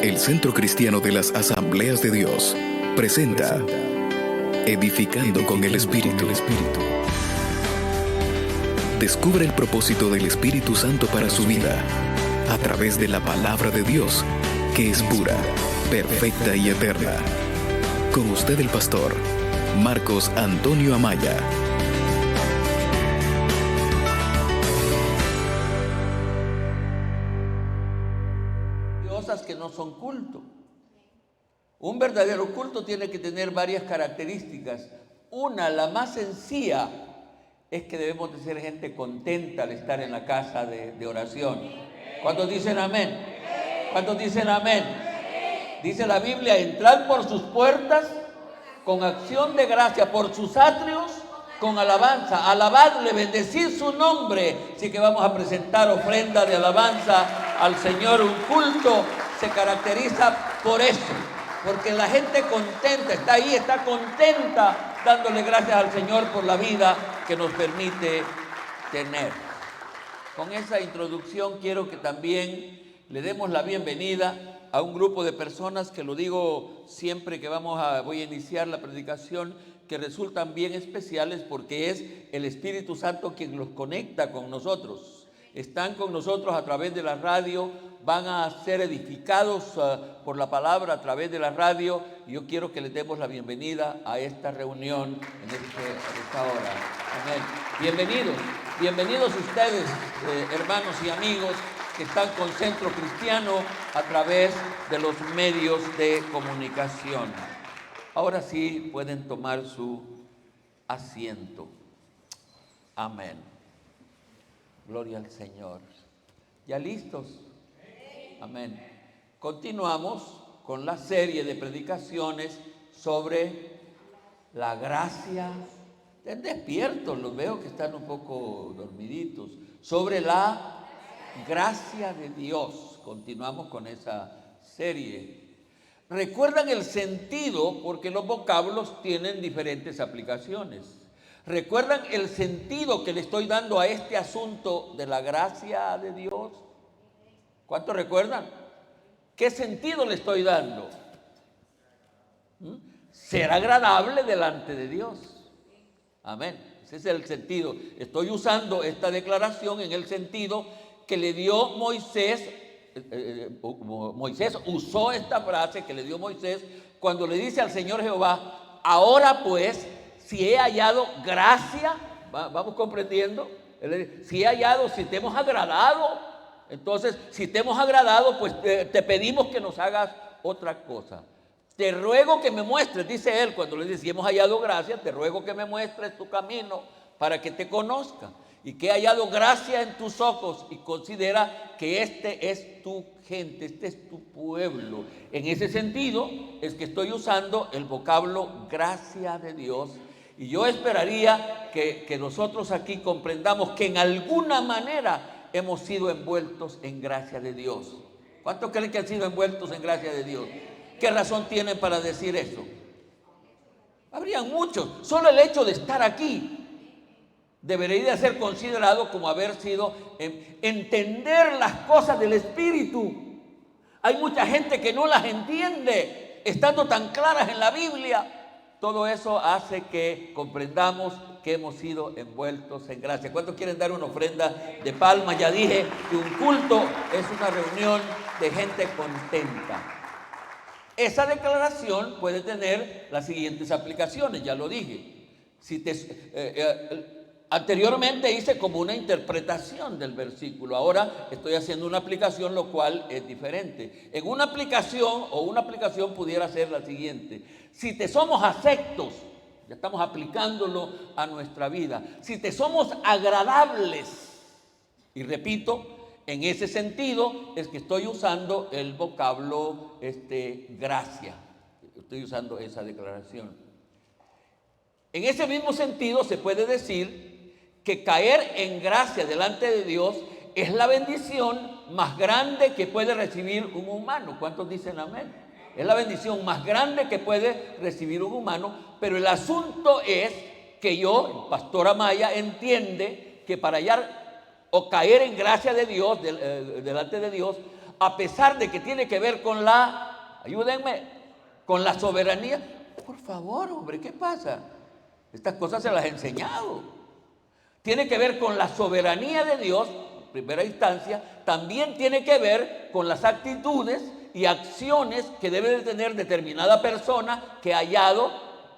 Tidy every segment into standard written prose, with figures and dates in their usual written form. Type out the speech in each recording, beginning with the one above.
El Centro Cristiano de las Asambleas de Dios presenta Edificando con el Espíritu. Descubre el propósito del Espíritu Santo para su vida a través de la palabra de Dios, que es pura, perfecta y eterna. Con usted el pastor Marcos Antonio Amaya. Cosas que no son culto. Un verdadero culto tiene que tener varias características. Una, la más sencilla, es que debemos de ser gente contenta al estar en la casa de oración. ¿Cuántos dicen amén? ¿Cuántos dicen amén? Dice la Biblia: entrad por sus puertas con acción de gracia, por sus atrios con alabanza. Alabadle, bendecid su nombre. Así que vamos a presentar ofrenda de alabanza al Señor. Un culto se caracteriza por eso, porque la gente contenta está ahí, está contenta, dándole gracias al Señor por la vida que nos permite tener. Con esa introducción quiero que también le demos la bienvenida a un grupo de personas que, lo digo siempre que voy a iniciar la predicación, que resultan bien especiales porque es el Espíritu Santo quien los conecta con nosotros. Están con nosotros a través de la radio, van a ser edificados por la palabra a través de la radio. Y yo quiero que les demos la bienvenida a esta reunión en esta hora. Amén. Bienvenidos ustedes, hermanos y amigos que están con Centro Cristiano a través de los medios de comunicación. Ahora sí pueden tomar su asiento. Amén. Gloria al Señor. ¿Ya listos? Amén. Continuamos con la serie de predicaciones sobre la gracia. Estén despiertos, los veo que están un poco dormiditos. Sobre la gracia de Dios. Continuamos con esa serie. Recuerdan el sentido, porque los vocablos tienen diferentes aplicaciones. ¿Recuerdan el sentido que le estoy dando a este asunto de la gracia de Dios? ¿Cuántos recuerdan? ¿Qué sentido le estoy dando? Ser agradable delante de Dios. Amén. Ese es el sentido. Estoy usando esta declaración en el sentido que le dio Moisés. Moisés usó esta frase que le dio Moisés cuando le dice al Señor Jehová: ahora pues, si he hallado gracia, vamos comprendiendo, si he hallado, si te hemos agradado, entonces si te hemos agradado, pues te pedimos que nos hagas otra cosa. Te ruego que me muestres, dice él cuando le dice: si hemos hallado gracia, te ruego que me muestres tu camino para que te conozca, y que he hallado gracia en tus ojos, y considera que este es tu gente, este es tu pueblo. En ese sentido es que estoy usando el vocablo gracia de Dios. Y yo esperaría que nosotros aquí comprendamos que en alguna manera hemos sido envueltos en gracia de Dios. ¿Cuántos creen que han sido envueltos en gracia de Dios? ¿Qué razón tienen para decir eso? Habrían muchos. Solo el hecho de estar aquí debería de ser considerado como haber sido entender las cosas del Espíritu. Hay mucha gente que no las entiende, estando tan claras en la Biblia. Todo eso hace que comprendamos que hemos sido envueltos en gracia. ¿Cuántos quieren dar una ofrenda de palmas? Ya dije que un culto es una reunión de gente contenta. Esa declaración puede tener las siguientes aplicaciones, ya lo dije. Anteriormente hice como una interpretación del versículo, ahora estoy haciendo una aplicación, lo cual es diferente. En una aplicación pudiera ser la siguiente: si te somos afectos, ya estamos aplicándolo a nuestra vida. Si te somos agradables, y repito, en ese sentido es que estoy usando el vocablo gracia, estoy usando esa declaración. En ese mismo sentido se puede decir que caer en gracia delante de Dios es la bendición más grande que puede recibir un humano. ¿Cuántos dicen amén? Es la bendición más grande que puede recibir un humano, pero el asunto es que yo, el pastor Amaya, entiende que para hallar o caer en gracia de Dios, delante de Dios, a pesar de que tiene que ver con ayúdenme, con la soberanía. Por favor, hombre, ¿qué pasa? Estas cosas se las he enseñado. Tiene que ver con la soberanía de Dios, en primera instancia. También tiene que ver con las actitudes y acciones que debe de tener determinada persona que ha hallado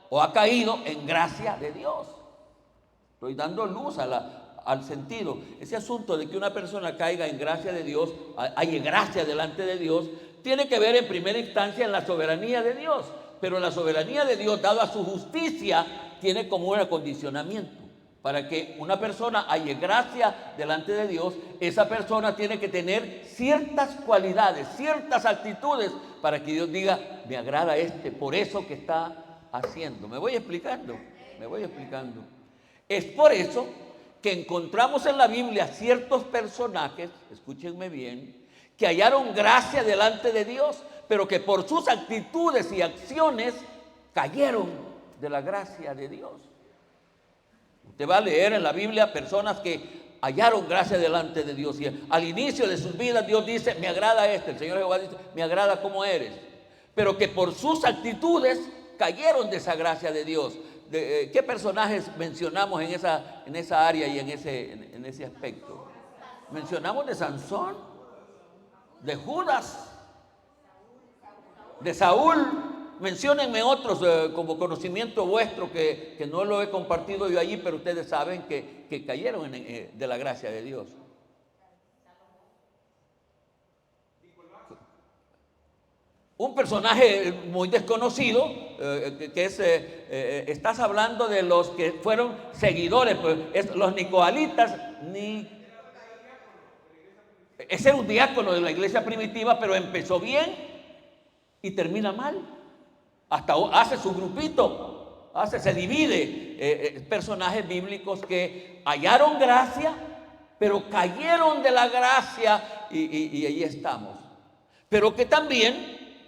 o ha caído en gracia de Dios. Estoy dando luz al sentido. Ese asunto de que una persona caiga en gracia de Dios, haya gracia delante de Dios, tiene que ver en primera instancia en la soberanía de Dios. Pero la soberanía de Dios, dada su justicia, tiene como un acondicionamiento. Para que una persona haya gracia delante de Dios, esa persona tiene que tener ciertas cualidades, ciertas actitudes, para que Dios diga, me agrada por eso que está haciendo. ¿Me voy explicando? Es por eso que encontramos en la Biblia ciertos personajes, escúchenme bien, que hallaron gracia delante de Dios, pero que por sus actitudes y acciones cayeron de la gracia de Dios. Usted va a leer en la Biblia personas que hallaron gracia delante de Dios y al inicio de sus vidas Dios dice, me agrada el Señor Jehová dice, me agrada como eres, pero que por sus actitudes cayeron de esa gracia de Dios. ¿Qué personajes mencionamos en esa área y en ese aspecto? Mencionamos de Sansón, de Judas, de Saúl. Menciónenme otros como conocimiento vuestro que no lo he compartido yo allí, pero ustedes saben que cayeron de la gracia de Dios. Un personaje muy desconocido, estás hablando de los que fueron seguidores, pues, los nicolaítas. Ese era un diácono de la iglesia primitiva, pero empezó bien y termina mal. Hasta hace su grupito, se divide. Personajes bíblicos que hallaron gracia, pero cayeron de la gracia y ahí estamos. Pero que también,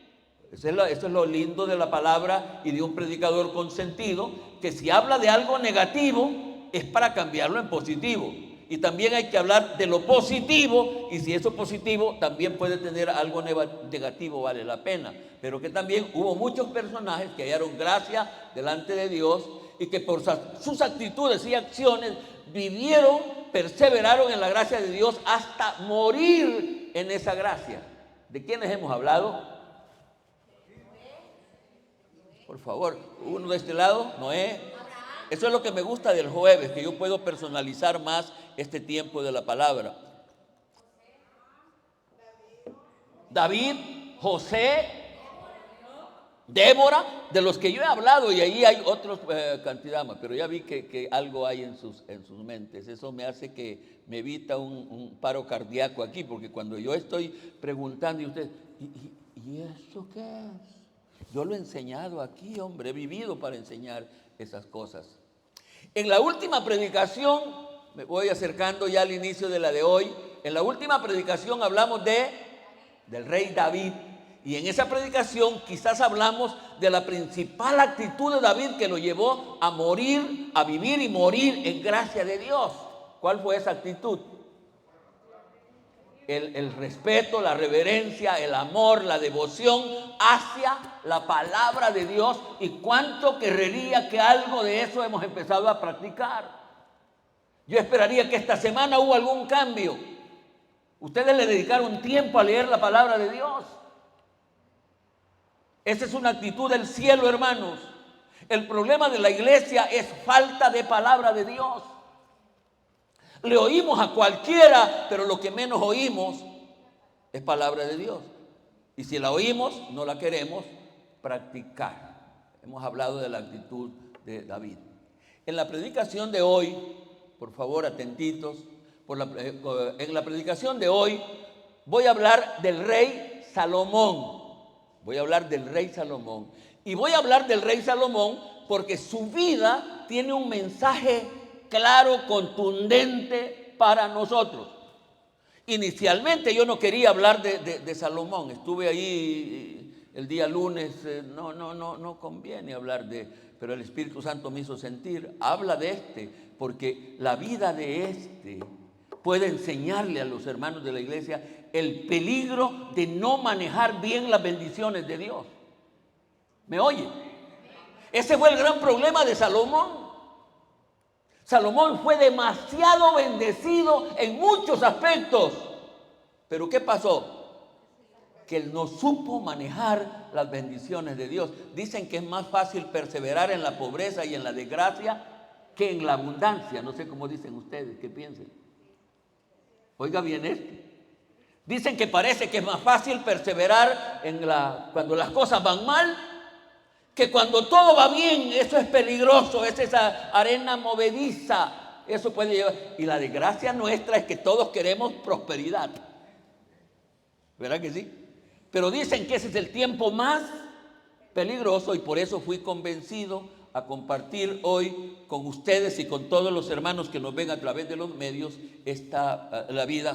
eso es lo lindo de la palabra y de un predicador con sentido, que si habla de algo negativo es para cambiarlo en positivo. Y también hay que hablar de lo positivo, y si eso positivo también puede tener algo negativo, vale la pena. Pero que también hubo muchos personajes que hallaron gracia delante de Dios y que por sus actitudes y acciones vivieron, perseveraron en la gracia de Dios hasta morir en esa gracia. ¿De quiénes hemos hablado? Por favor, uno de este lado, Noé. Eso es lo que me gusta del jueves, que yo puedo personalizar más este tiempo de la palabra. David, José, Débora, de los que yo he hablado, y ahí hay otros cantidad más, pero ya vi que algo hay en sus mentes. Eso me hace que me evita un paro cardíaco aquí, porque cuando yo estoy preguntando y usted, ¿y eso qué es? Yo lo he enseñado aquí, hombre, he vivido para enseñar esas cosas. En la última predicación, me voy acercando ya al inicio de la de hoy, en la última predicación hablamos del rey David, y en esa predicación quizás hablamos de la principal actitud de David que lo llevó a morir, a vivir y morir en gracia de Dios. ¿Cuál fue esa actitud? El respeto, la reverencia, el amor, la devoción hacia la palabra de Dios, y cuánto querría que algo de eso hemos empezado a practicar. Yo esperaría que esta semana hubo algún cambio. Ustedes le dedicaron tiempo a leer la palabra de Dios. Esa es una actitud del cielo, hermanos. El problema de la iglesia es falta de palabra de Dios. Le oímos a cualquiera, pero lo que menos oímos es palabra de Dios. Y si la oímos, no la queremos practicar. Hemos hablado de la actitud de David. En la predicación de hoy, por favor, atentitos, en la predicación de hoy voy a hablar del rey Salomón. Voy a hablar del rey Salomón. Y voy a hablar del rey Salomón porque su vida tiene un mensaje claro, contundente para nosotros. Inicialmente yo no quería hablar de Salomón. Estuve ahí el día lunes, no conviene hablar pero el Espíritu Santo me hizo sentir, habla de porque la vida de puede enseñarle a los hermanos de la iglesia el peligro de no manejar bien las bendiciones de Dios. ¿Me oye? Ese fue el gran problema de Salomón. Salomón fue demasiado bendecido en muchos aspectos. Pero ¿qué pasó? Que él no supo manejar las bendiciones de Dios. Dicen que es más fácil perseverar en la pobreza y en la desgracia que en la abundancia. No sé cómo dicen ustedes, ¿qué piensan? Oiga bien esto. Dicen que parece que es más fácil perseverar cuando las cosas van mal, que cuando todo va bien. Eso es peligroso, es esa arena movediza. Eso puede llevar. Y la desgracia nuestra es que todos queremos prosperidad. ¿Verdad que sí? Pero dicen que ese es el tiempo más peligroso, y por eso fui convencido a compartir hoy con ustedes y con todos los hermanos que nos ven a través de los medios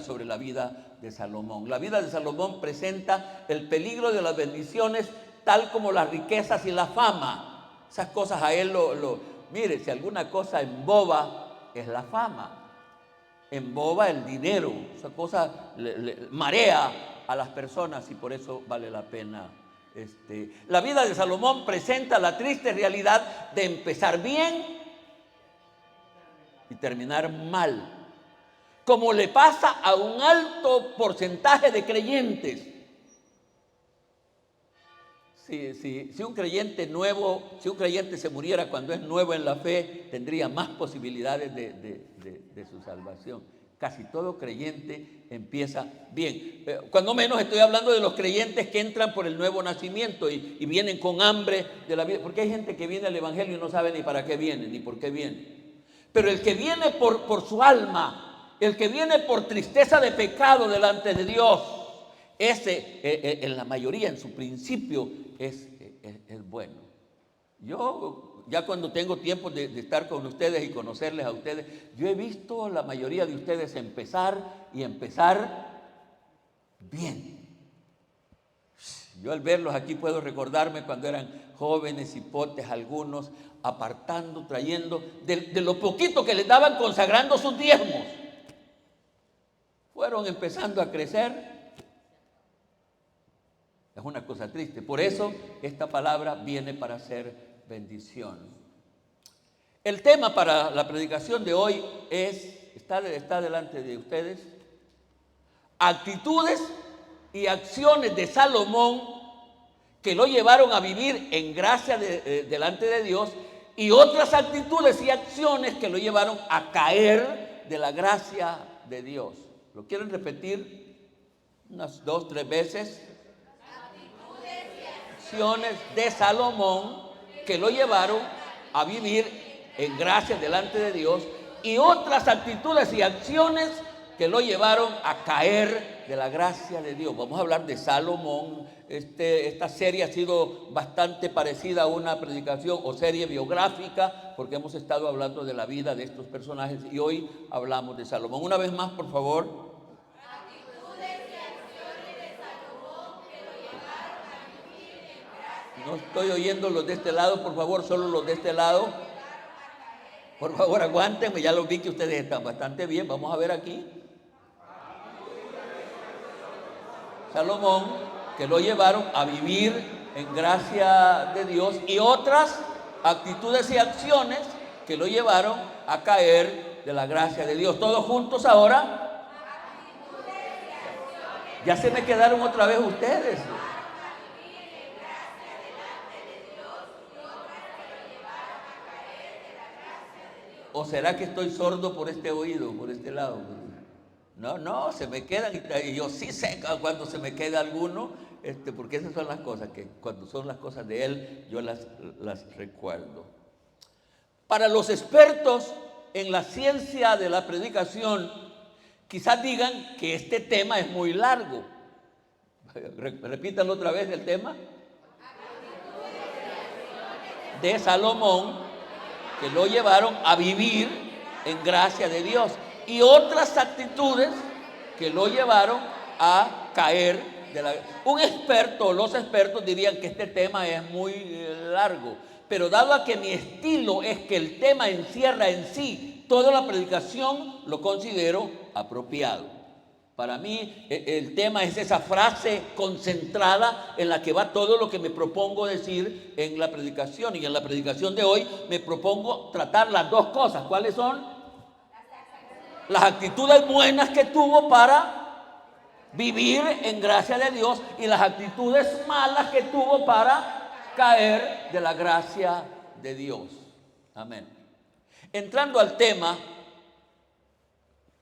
sobre la vida de Salomón. La vida de Salomón presenta el peligro de las bendiciones, tal como las riquezas y la fama. Esas cosas a él mire, si alguna cosa emboba, es la fama. Emboba el dinero. Esa cosa marea a las personas, y por eso vale la pena. La vida de Salomón presenta la triste realidad de empezar bien y terminar mal, como le pasa a un alto porcentaje de creyentes. Si un creyente nuevo, si un creyente se muriera cuando es nuevo en la fe, tendría más posibilidades de su salvación. Casi todo creyente empieza bien. Cuando menos estoy hablando de los creyentes que entran por el nuevo nacimiento y vienen con hambre de la vida. Porque hay gente que viene al evangelio y no sabe ni para qué viene, ni por qué viene. Pero el que viene por su alma, el que viene por tristeza de pecado delante de Dios, ese en la mayoría, en su principio, es bueno. Yo, ya cuando tengo tiempo de estar con ustedes y conocerles a ustedes, yo he visto a la mayoría de ustedes empezar bien. Yo al verlos aquí puedo recordarme cuando eran jóvenes, hipotes, algunos apartando, trayendo de lo poquito que les daban, consagrando sus diezmos. Fueron empezando a crecer. Es una cosa triste. Por eso esta palabra viene para ser bendición. El tema para la predicación de hoy está delante de ustedes: actitudes y acciones de Salomón que lo llevaron a vivir en gracia delante de Dios, y otras actitudes y acciones que lo llevaron a caer de la gracia de Dios. ¿Lo quieren repetir unas 2 o 3 veces? Acciones de Salomón que lo llevaron a vivir en gracia delante de Dios, y otras actitudes y acciones que lo llevaron a caer de la gracia de Dios. Vamos a hablar de Salomón. Esta serie ha sido bastante parecida a una predicación o serie biográfica, porque hemos estado hablando de la vida de estos personajes, y hoy hablamos de Salomón. Una vez más, por favor. No estoy oyendo los de este lado, por favor, solo los de este lado. Por favor, aguántenme, ya los vi que ustedes están bastante bien. Vamos a ver aquí. Salomón, que lo llevaron a vivir en gracia de Dios, y otras actitudes y acciones que lo llevaron a caer de la gracia de Dios. Todos juntos ahora. Ya se me quedaron otra vez ustedes. ¿O será que estoy sordo por este oído, por este lado? No, se me quedan, y yo sí sé cuando se me queda alguno, porque esas son las cosas que cuando son las cosas de Él, yo las recuerdo. Para los expertos en la ciencia de la predicación, quizás digan que este tema es muy largo. Repítanlo otra vez el tema. De Salomón, que lo llevaron a vivir en gracia de Dios, y otras actitudes que lo llevaron a caer de la... Un experto, los expertos dirían que este tema es muy largo, pero dado a que mi estilo es que el tema encierra en sí toda la predicación lo considero apropiado. Para mí el tema es esa frase concentrada en la que va todo lo que me propongo decir en la predicación. Y en la predicación de hoy me propongo tratar las dos cosas. ¿Cuáles son? Las actitudes buenas que tuvo para vivir en gracia de Dios y las actitudes malas que tuvo para caer de la gracia de Dios. Amén. Entrando al tema,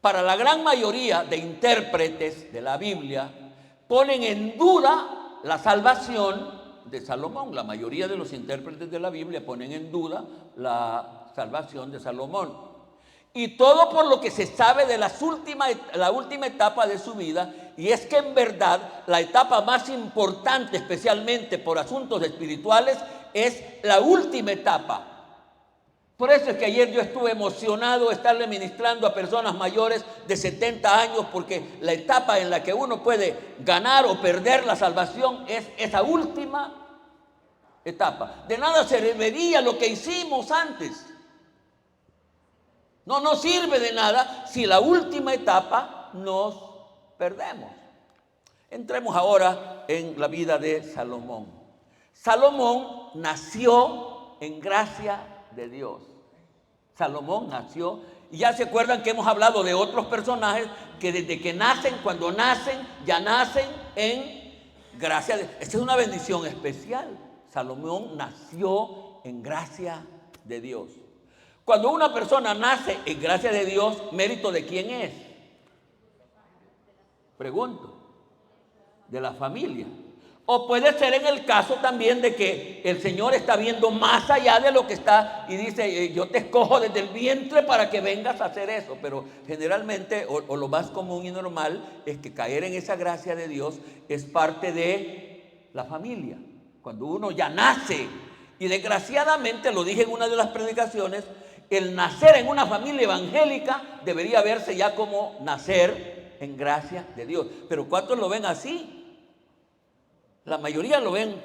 para la gran mayoría de intérpretes de la Biblia, ponen en duda la salvación de Salomón. La mayoría de los intérpretes de la Biblia ponen en duda la salvación de Salomón. Y todo por lo que se sabe de la última etapa de su vida, y es que en verdad la etapa más importante, especialmente por asuntos espirituales, es la última etapa. Por eso es que ayer yo estuve emocionado de estarle ministrando a personas mayores de 70 años, porque la etapa en la que uno puede ganar o perder la salvación es esa última etapa. De nada serviría lo que hicimos antes. No nos sirve de nada si la última etapa nos perdemos. Entremos ahora en la vida de Salomón. Salomón nació en gracia de Dios. Salomón nació, y ya se acuerdan que hemos hablado de otros personajes que desde que nacen, cuando nacen, ya nacen en gracia de Dios. Esta es una bendición especial. Salomón nació en gracia de Dios. Cuando una persona nace en gracia de Dios, ¿mérito de quién es? Pregunto. De la familia. O puede ser en el caso también de que el Señor está viendo más allá de lo que está y dice, yo te escojo desde el vientre para que vengas a hacer eso. Pero generalmente, o lo más común y normal, es que caer en esa gracia de Dios es parte de la familia. Cuando uno ya nace, y desgraciadamente, lo dije en una de las predicaciones, el nacer en una familia evangélica debería verse ya como nacer en gracia de Dios. Pero ¿cuántos lo ven así? La mayoría lo ven,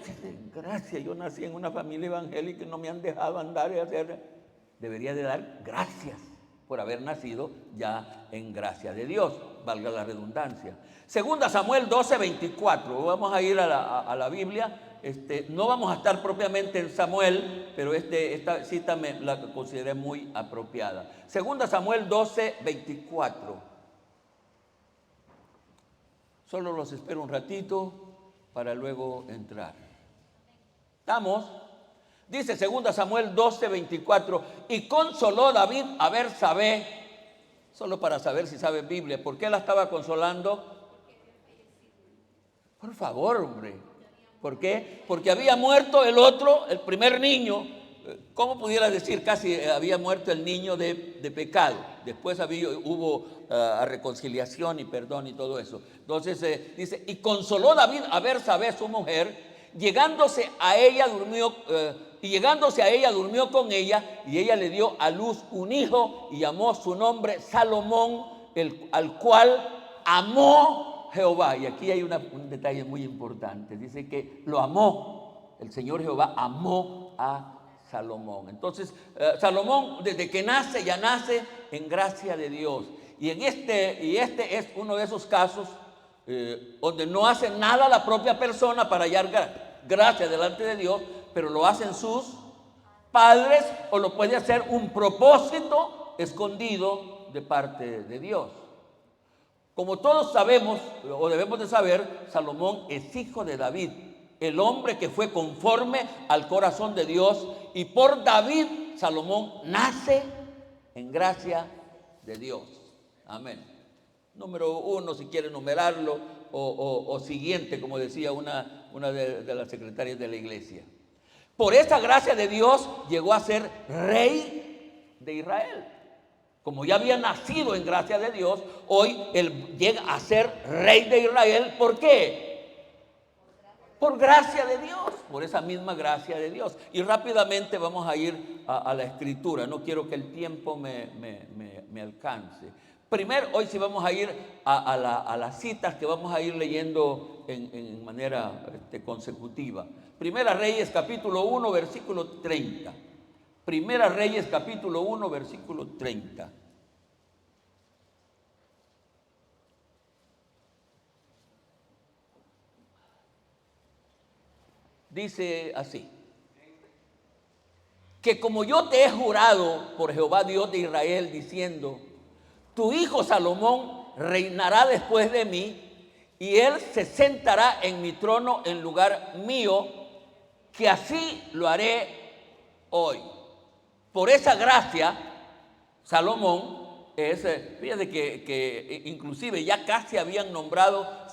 gracias, yo nací en una familia evangélica y no me han dejado andar y hacer. Debería de dar gracias por haber nacido ya en gracia de Dios, valga la redundancia. Segunda Samuel 12:24, vamos a ir a la Biblia. No vamos a estar propiamente en Samuel, pero esta cita la consideré muy apropiada. Segunda Samuel 12:24. Solo los espero un ratito para luego entrar. ¿Estamos? Dice 2 Samuel 12:24, y consoló David a Betsabé, solo para saber si sabe Biblia. ¿Por qué la estaba consolando? Por favor, hombre. ¿Por qué? Porque había muerto el otro, el primer niño. ¿Cómo pudiera decir? Casi había muerto el niño de pecado. Después hubo reconciliación y perdón y todo eso. Entonces dice, y consoló David a Betsabé, su mujer, llegándose a ella durmió con ella, y ella le dio a luz un hijo y llamó su nombre Salomón, al cual amó Jehová. Y aquí hay un detalle muy importante. Dice que lo amó, el Señor Jehová amó a Salomón. Entonces, Salomón desde que nace, ya nace en gracia de Dios. Y este es uno de esos casos donde no hace nada la propia persona para hallar gracia delante de Dios, pero lo hacen sus padres, o lo puede hacer un propósito escondido de parte de Dios. Como todos sabemos, o debemos de saber, Salomón es hijo de David, el hombre que fue conforme al corazón de Dios, y por David, Salomón nace en gracia de Dios. Amén. Número 1, si quiere numerarlo, o siguiente, como decía una de las secretarias de la iglesia. Por esa gracia de Dios llegó a ser rey de Israel. Como ya había nacido en gracia de Dios, hoy él llega a ser rey de Israel. ¿Por qué? Por gracia de Dios, por esa misma gracia de Dios. Y rápidamente vamos a ir a la escritura. No quiero que el tiempo me alcance. Primero, hoy sí vamos a ir a las citas que vamos a ir leyendo en manera consecutiva. Primera Reyes, capítulo 1, versículo 30. Primera Reyes capítulo 1, versículo 30. Dice así: que como yo te he jurado por Jehová Dios de Israel, diciendo, tu hijo Salomón reinará después de mí, y él se sentará en mi trono en lugar mío, que así lo haré hoy. Por esa gracia, Salomón es, fíjate que inclusive ya casi se había nombrado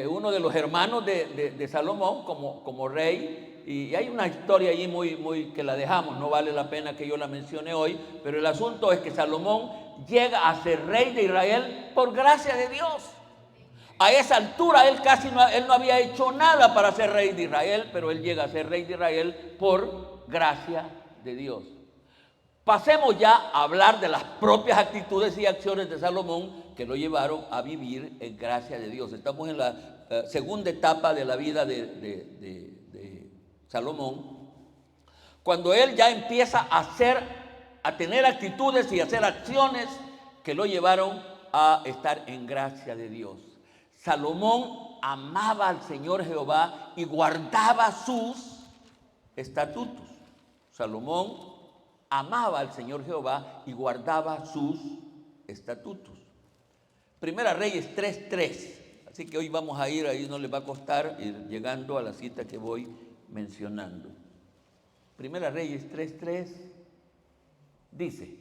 uno de los hermanos de Salomón como rey. Y hay una historia allí muy que la dejamos, no vale la pena que yo la mencione hoy, pero el asunto es que Salomón llega a ser rey de Israel por gracia de Dios. A esa altura él no había hecho nada para ser rey de Israel, pero él llega a ser rey de Israel por gracia de Dios. Pasemos ya a hablar de las propias actitudes y acciones de Salomón que lo llevaron a vivir en gracia de Dios. Estamos en la segunda etapa de la vida de Salomón, cuando él ya empieza a tener actitudes y a hacer acciones que lo llevaron a estar en gracia de Dios. Salomón amaba al Señor Jehová y guardaba sus estatutos. Salomón amaba al Señor Jehová y guardaba sus estatutos. Primera Reyes 3:3. Así que hoy vamos a ir, ahí no les va a costar ir llegando a la cita que voy mencionando. Primera Reyes 3:3 dice: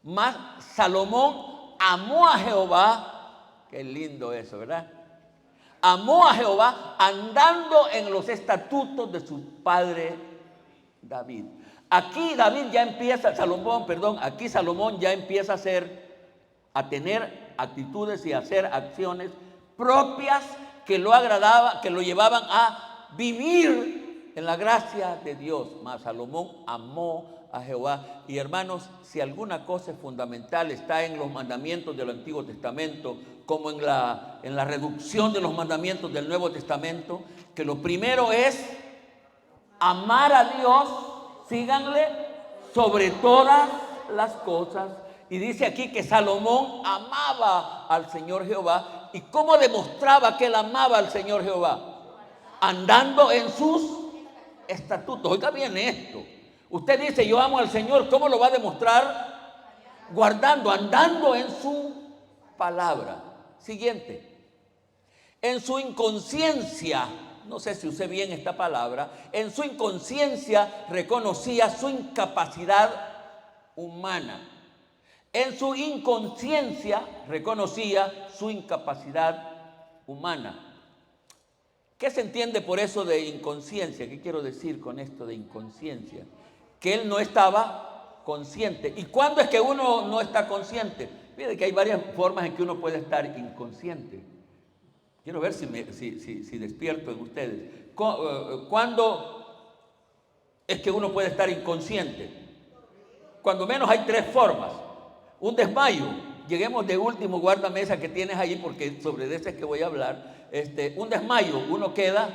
mas Salomón amó a Jehová. Qué lindo eso, ¿verdad? Amó a Jehová andando en los estatutos de su padre David. Aquí Salomón ya empieza a tener actitudes y a hacer acciones propias que lo agradaban, que lo llevaban a vivir en la gracia de Dios. Mas Salomón amó a Jehová. Y hermanos, si alguna cosa es fundamental está en los mandamientos del Antiguo Testamento, como en la reducción de los mandamientos del Nuevo Testamento, que lo primero es amar a Dios, síganle, sobre todas las cosas. Y dice aquí que Salomón amaba al Señor Jehová. ¿Y cómo demostraba que él amaba al Señor Jehová? Andando en sus estatutos. Oiga bien esto. Usted dice, yo amo al Señor, ¿cómo lo va a demostrar? Andando en su palabra. Siguiente. En su inconsciencia, no sé si usé bien esta palabra, en su inconsciencia reconocía su incapacidad humana. En su inconsciencia reconocía su incapacidad humana. ¿Qué se entiende por eso de inconsciencia? ¿Qué quiero decir con esto de inconsciencia? Que él no estaba consciente. ¿Y cuándo es que uno no está consciente? Fíjate que hay varias formas en que uno puede estar inconsciente. Quiero ver si despierto en ustedes. ¿Cuándo es que uno puede estar inconsciente? Cuando menos hay tres formas. Un desmayo. Lleguemos de último, guarda mesa que tienes ahí, porque sobre ese es que voy a hablar. Un desmayo, uno queda.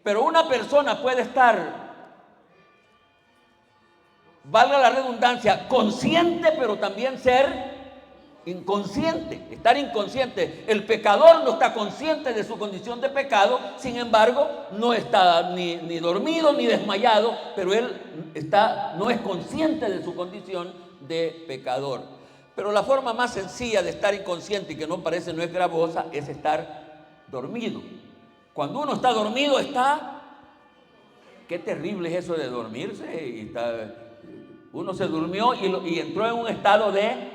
Pero una persona puede estar, valga la redundancia, consciente, pero también ser inconsciente, estar inconsciente. El pecador no está consciente de su condición de pecado, sin embargo, no está ni dormido ni desmayado, pero él no es consciente de su condición de pecador. Pero la forma más sencilla de estar inconsciente y que no es gravosa, es estar dormido. Cuando uno está dormido qué terrible es eso de dormirse. Uno se durmió y entró en un estado de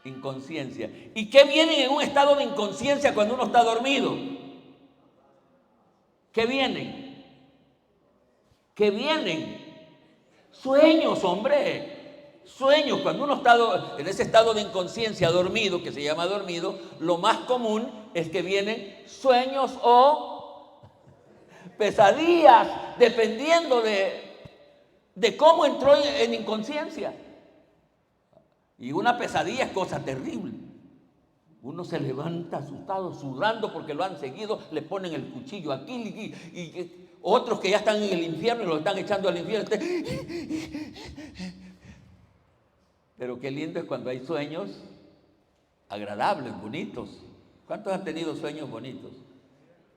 inconsciencia. ¿Y qué viene en un estado de inconsciencia cuando uno está dormido? ¿Qué vienen? Sueños, hombre. Sueños. Cuando uno está en ese estado de inconsciencia, dormido, que se llama dormido, lo más común es que vienen sueños o pesadillas, dependiendo de cómo entró en inconsciencia. Y una pesadilla es cosa terrible. Uno se levanta asustado, sudando porque lo han seguido, le ponen el cuchillo aquí Otros que ya están en el infierno y los están echando al infierno. Pero qué lindo es cuando hay sueños agradables, bonitos. ¿Cuántos han tenido sueños bonitos?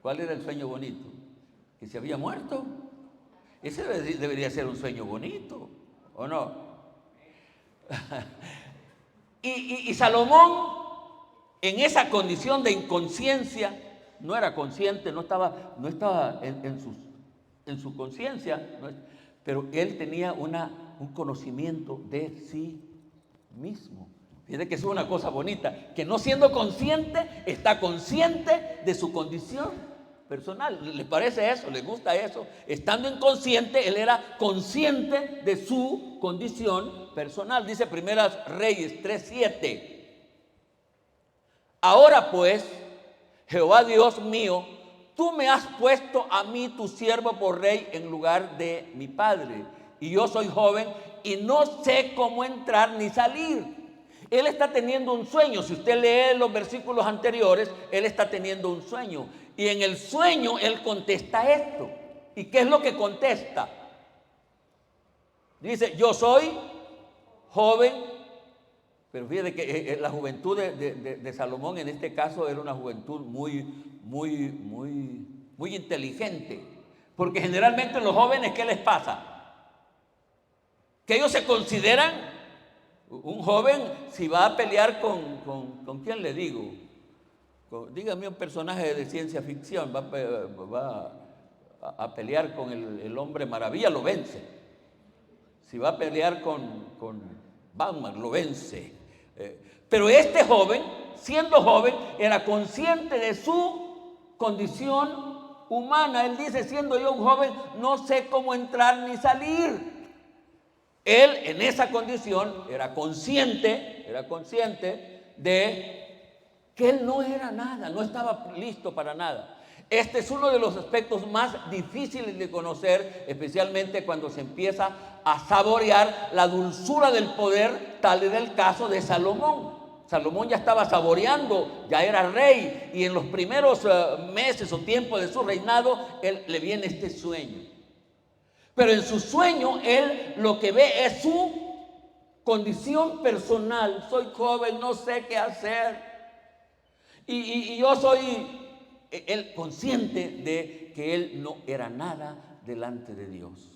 ¿Cuál era el sueño bonito? ¿Que se había muerto? Ese debería ser un sueño bonito, ¿o no? y Salomón, en esa condición de inconsciencia, no era consciente, no estaba en su conciencia, pero él tenía un conocimiento de sí mismo. Fíjate que es una cosa bonita, que no siendo consciente, está consciente de su condición personal. ¿Les parece eso? ¿Les gusta eso? Estando inconsciente, él era consciente de su condición personal. Dice Primeras Reyes 3:7. Ahora pues, Jehová Dios mío, tú me has puesto a mí, tu siervo, por rey en lugar de mi padre. Y yo soy joven y no sé cómo entrar ni salir. Él está teniendo un sueño. Si usted lee los versículos anteriores, él está teniendo un sueño. Y en el sueño él contesta esto. ¿Y qué es lo que contesta? Dice, yo soy joven. Pero fíjate que la juventud de Salomón en este caso era una juventud muy inteligente. Porque generalmente los jóvenes, ¿qué les pasa? Que ellos se consideran. Un joven, si va a pelear ¿con quién le digo? Dígame un personaje de ciencia ficción, va a pelear con el hombre maravilla, lo vence. Si va a pelear con Batman, lo vence. Pero este joven, siendo joven, era consciente de su condición humana. Él dice, siendo yo un joven, no sé cómo entrar ni salir. Él en esa condición era consciente de que él no era nada, no estaba listo para nada. Este es uno de los aspectos más difíciles de conocer, especialmente cuando se empieza a saborear la dulzura del poder, tal era el caso de Salomón. Salomón ya estaba saboreando, ya era rey, y en los primeros meses o tiempos de su reinado, le viene este sueño. Pero en su sueño, él lo que ve es su condición personal. Soy joven, no sé qué hacer. Y yo soy él consciente de que él no era nada delante de Dios.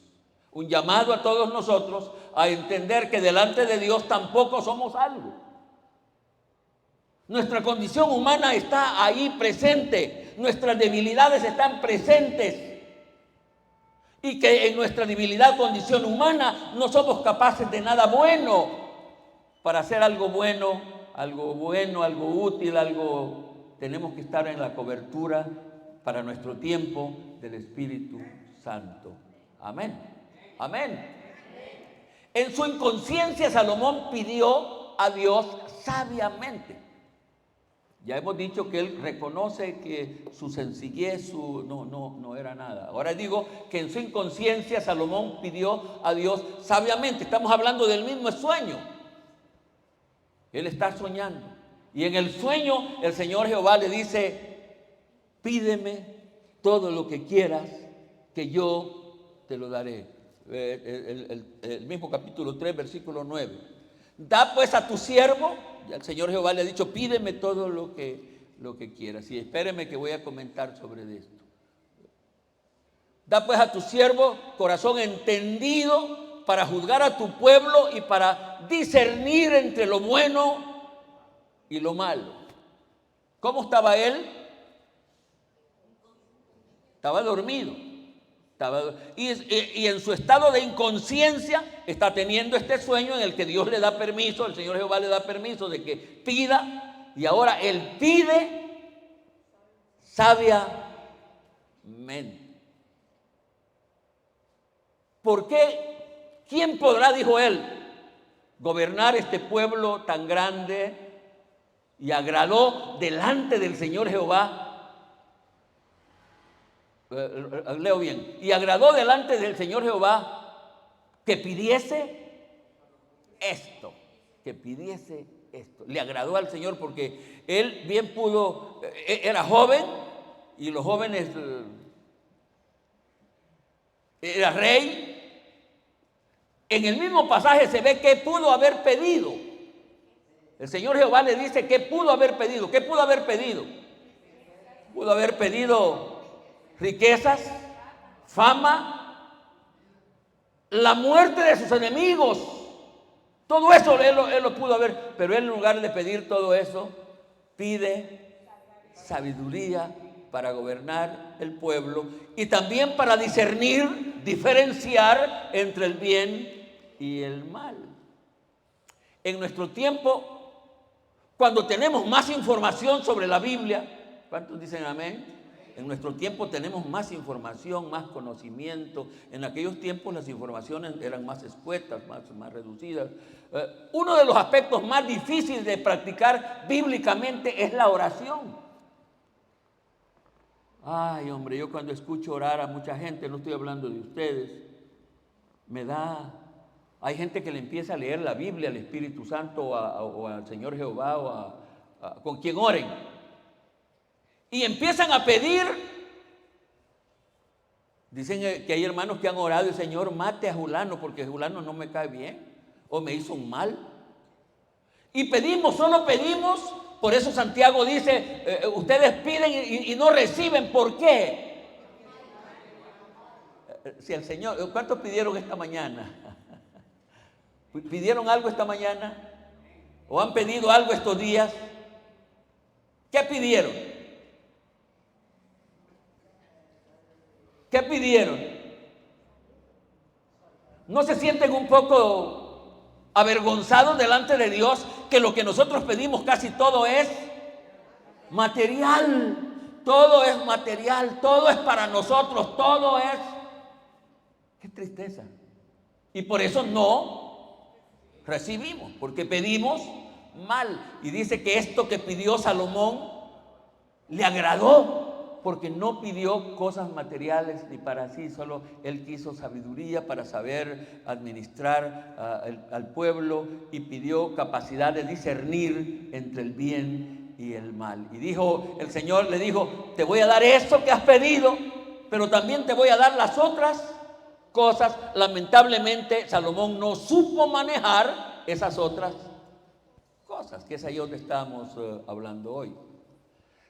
Un llamado a todos nosotros a entender que delante de Dios tampoco somos algo. Nuestra condición humana está ahí presente. Nuestras debilidades están presentes. Y que en nuestra debilidad, condición humana, no somos capaces de nada bueno. Para hacer algo bueno, algo útil, tenemos que estar en la cobertura para nuestro tiempo del Espíritu Santo. Amén. Amén. En su inconsciencia, Salomón pidió a Dios sabiamente. Ya hemos dicho que él reconoce que su sencillez no era nada. Ahora digo que en su inconsciencia Salomón pidió a Dios sabiamente. Estamos hablando del mismo sueño. Él está soñando. Y en el sueño el Señor Jehová le dice, pídeme todo lo que quieras, que yo te lo daré. El mismo capítulo 3, versículo 9. Da pues a tu siervo. El Señor Jehová le ha dicho, pídeme todo lo que quieras. Y espéreme que voy a comentar sobre esto. Da pues a tu siervo corazón entendido para juzgar a tu pueblo y para discernir entre lo bueno y lo malo. ¿Cómo estaba él? Estaba dormido. Y en su estado de inconsciencia está teniendo este sueño en el que Dios le da permiso, el Señor Jehová le da permiso de que pida, y ahora él pide sabiamente. ¿Por qué? ¿Quién podrá, dijo él, gobernar este pueblo tan grande? Y agradó delante del Señor Jehová. Leo bien. Y agradó delante del Señor Jehová que pidiese esto. Le agradó al Señor porque él bien pudo, era joven y los jóvenes era rey. En el mismo pasaje se ve qué pudo haber pedido. El Señor Jehová le dice qué pudo haber pedido. ¿Qué pudo haber pedido? Pudo haber pedido riquezas, fama, la muerte de sus enemigos. Todo eso él lo pudo haber, pero él en lugar de pedir todo eso, pide sabiduría para gobernar el pueblo y también para discernir, diferenciar entre el bien y el mal. En nuestro tiempo, cuando tenemos más información sobre la Biblia, ¿cuántos dicen amén? En nuestro tiempo tenemos más información, más conocimiento. En aquellos tiempos las informaciones eran más escuetas, más reducidas. Uno de los aspectos más difíciles de practicar bíblicamente es la oración. Ay, hombre, yo cuando escucho orar a mucha gente, no estoy hablando de ustedes, hay gente que le empieza a leer la Biblia al Espíritu Santo o al Señor Jehová con quien oren. Y empiezan a pedir. Dicen que hay hermanos que han orado y Señor, mate a Julano porque Julano no me cae bien o me hizo un mal. Y pedimos, solo pedimos. Por eso Santiago dice, ustedes piden y no reciben. ¿Por qué? Si el Señor, ¿cuántos pidieron esta mañana? ¿Pidieron algo esta mañana? ¿O han pedido algo estos días? ¿Qué pidieron? ¿Qué pidieron? ¿No se sienten un poco avergonzados delante de Dios que lo que nosotros pedimos casi todo es material? Todo es material, todo es para nosotros, todo es... ¡Qué tristeza! Y por eso no recibimos, porque pedimos mal. Y dice que esto que pidió Salomón le agradó, porque no pidió cosas materiales ni para sí, solo él quiso sabiduría para saber administrar al pueblo y pidió capacidad de discernir entre el bien y el mal. Y dijo, el Señor le dijo, te voy a dar eso que has pedido, pero también te voy a dar las otras cosas. Lamentablemente Salomón no supo manejar esas otras cosas, que es ahí donde estamos hablando hoy.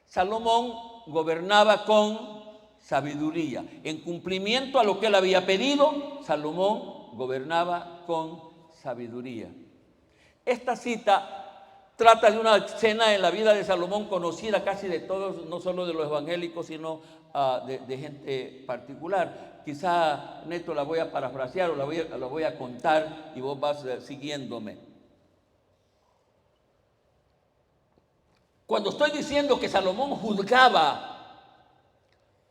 Salomón gobernaba con sabiduría. En cumplimiento a lo que él había pedido, Salomón gobernaba con sabiduría. Esta cita trata de una escena en la vida de Salomón conocida casi de todos, no solo de los evangélicos, sino de gente particular. Quizá, Neto, la voy a parafrasear o la voy a contar y vos vas siguiéndome. Cuando estoy diciendo que Salomón juzgaba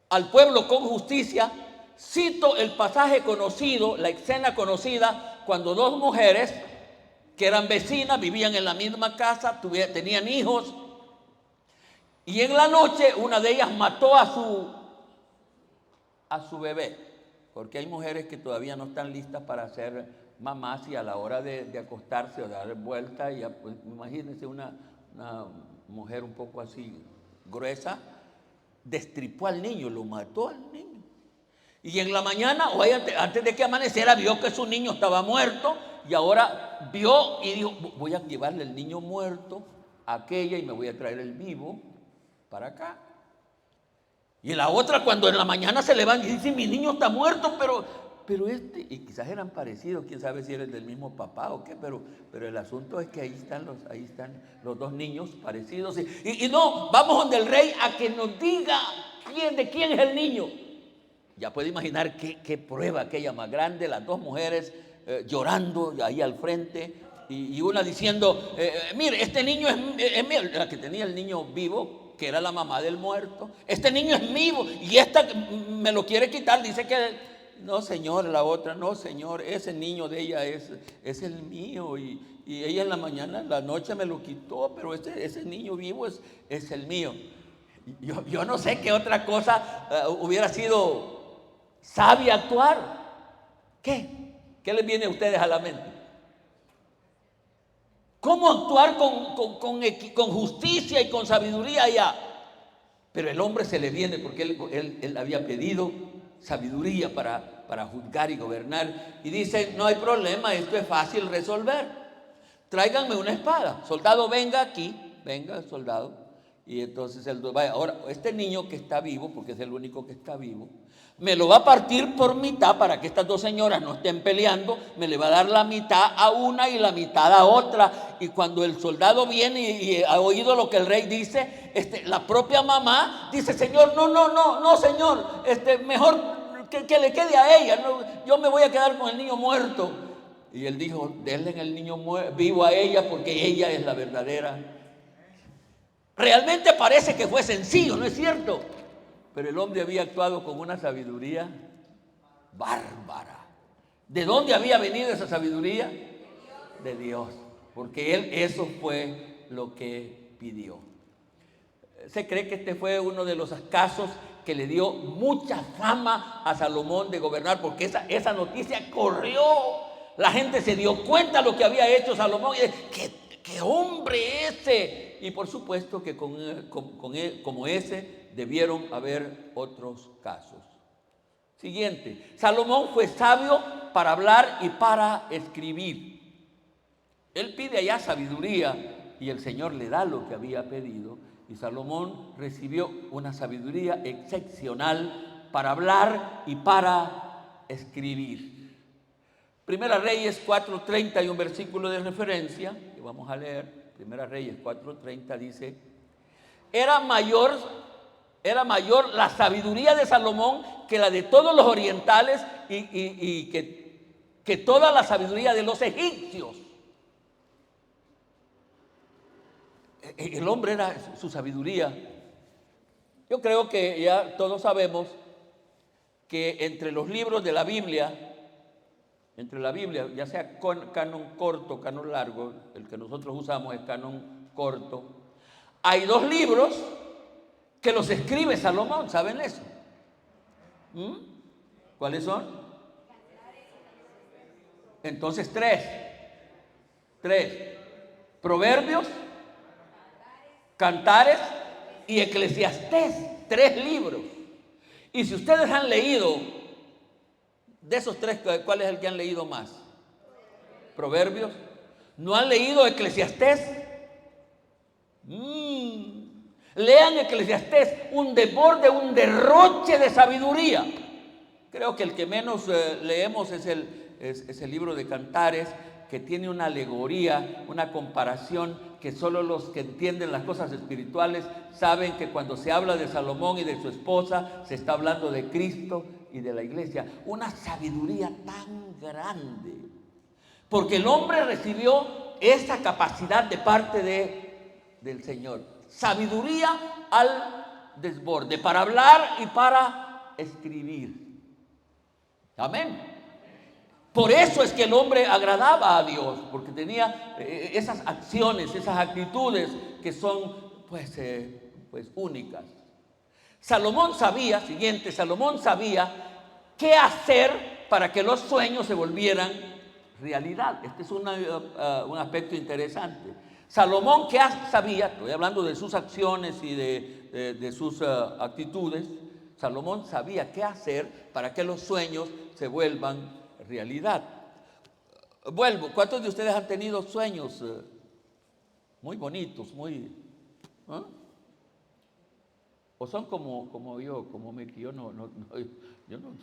al pueblo con justicia, cito el pasaje conocido, la escena conocida, cuando dos mujeres que eran vecinas, vivían en la misma casa, tenían hijos, y en la noche una de ellas mató a su bebé, porque hay mujeres que todavía no están listas para ser mamás y a la hora de acostarse o de dar vuelta, ya, pues, imagínense una mujer un poco así gruesa, destripó al niño, lo mató al niño. Y en la mañana, o antes de que amaneciera, vio que su niño estaba muerto y ahora vio y dijo, voy a llevarle el niño muerto a aquella y me voy a traer el vivo para acá. Y la otra, cuando en la mañana se levanta y dice, mi niño está muerto, pero y quizás eran parecidos, quién sabe si eran del mismo papá o qué, pero el asunto es que ahí están los dos niños parecidos. Y no, vamos donde el rey a que nos diga de quién es el niño. Ya puede imaginar qué prueba aquella más grande, las dos mujeres llorando ahí al frente y una diciendo, mire, este niño es mío, la que tenía el niño vivo, que era la mamá del muerto, este niño es mío y esta me lo quiere quitar, dice que... No, señor, la otra, no, señor, ese niño de ella es el mío y ella en la mañana, en la noche me lo quitó, pero ese niño vivo es el mío. Yo no sé qué otra cosa hubiera sido sabia actuar. ¿Qué les viene a ustedes a la mente? ¿Cómo actuar con justicia y con sabiduría allá? Pero el hombre se le viene porque él había pedido sabiduría para juzgar y gobernar. Y dicen, no hay problema, esto es fácil resolver. Tráiganme una espada. Soldado, venga aquí. Venga, soldado. Y entonces ahora, este niño que está vivo, porque es el único que está vivo, me lo va a partir por mitad para que estas dos señoras no estén peleando. Me le va a dar la mitad a una y la mitad a otra. Y cuando el soldado viene y ha oído lo que el rey dice, la propia mamá dice, señor, no, señor, mejor que le quede a ella. No, yo me voy a quedar con el niño muerto. Y él dijo, denle el niño vivo a ella porque ella es la verdadera. Realmente parece que fue sencillo, ¿no es cierto? Pero el hombre había actuado con una sabiduría bárbara. ¿De dónde había venido esa sabiduría? De Dios. Porque él eso fue lo que pidió. Se cree que este fue uno de los casos que le dio mucha fama a Salomón de gobernar, porque esa noticia corrió. La gente se dio cuenta de lo que había hecho Salomón y ¿qué hombre ese? Y por supuesto que como ese debieron haber otros casos. Siguiente, Salomón fue sabio para hablar y para escribir. Él pide allá sabiduría y el Señor le da lo que había pedido. Y Salomón recibió una sabiduría excepcional para hablar y para escribir. Primera Reyes 4:30 y un versículo de referencia que vamos a leer. Primera Reyes 4:30 dice, era mayor la sabiduría de Salomón que la de todos los orientales y que toda la sabiduría de los egipcios. El hombre era su sabiduría. Yo creo que ya todos sabemos que entre los libros de la Biblia, ya sea canon corto, canon largo, el que nosotros usamos es canon corto, hay dos libros que los escribe Salomón, ¿saben eso? ¿Cuáles son? Entonces tres. Proverbios, Cantares y Eclesiastés, 3 libros. Y si ustedes han leído de esos 3, ¿cuál es el que han leído más? Proverbios. ¿No han leído Eclesiastés? Lean Eclesiastés, un desborde, un derroche de sabiduría. Creo que el que menos leemos es el libro de Cantares, que tiene una alegoría, una comparación que solo los que entienden las cosas espirituales saben que cuando se habla de Salomón y de su esposa, se está hablando de Cristo y de la iglesia. Una sabiduría tan grande, porque el hombre recibió esa capacidad de parte del Señor. Sabiduría al desborde, para hablar y para escribir. Amén. Por eso es que el hombre agradaba a Dios, porque tenía esas acciones, esas actitudes que son pues únicas. Salomón sabía qué hacer para que los sueños se volvieran realidad. Este es un aspecto interesante. Salomón, ¿qué sabía? Estoy hablando de sus acciones y de sus actitudes. Salomón sabía qué hacer para que los sueños se vuelvan realidad. ¿Cuántos de ustedes han tenido sueños muy bonitos, o son como yo, como Miki? Yo no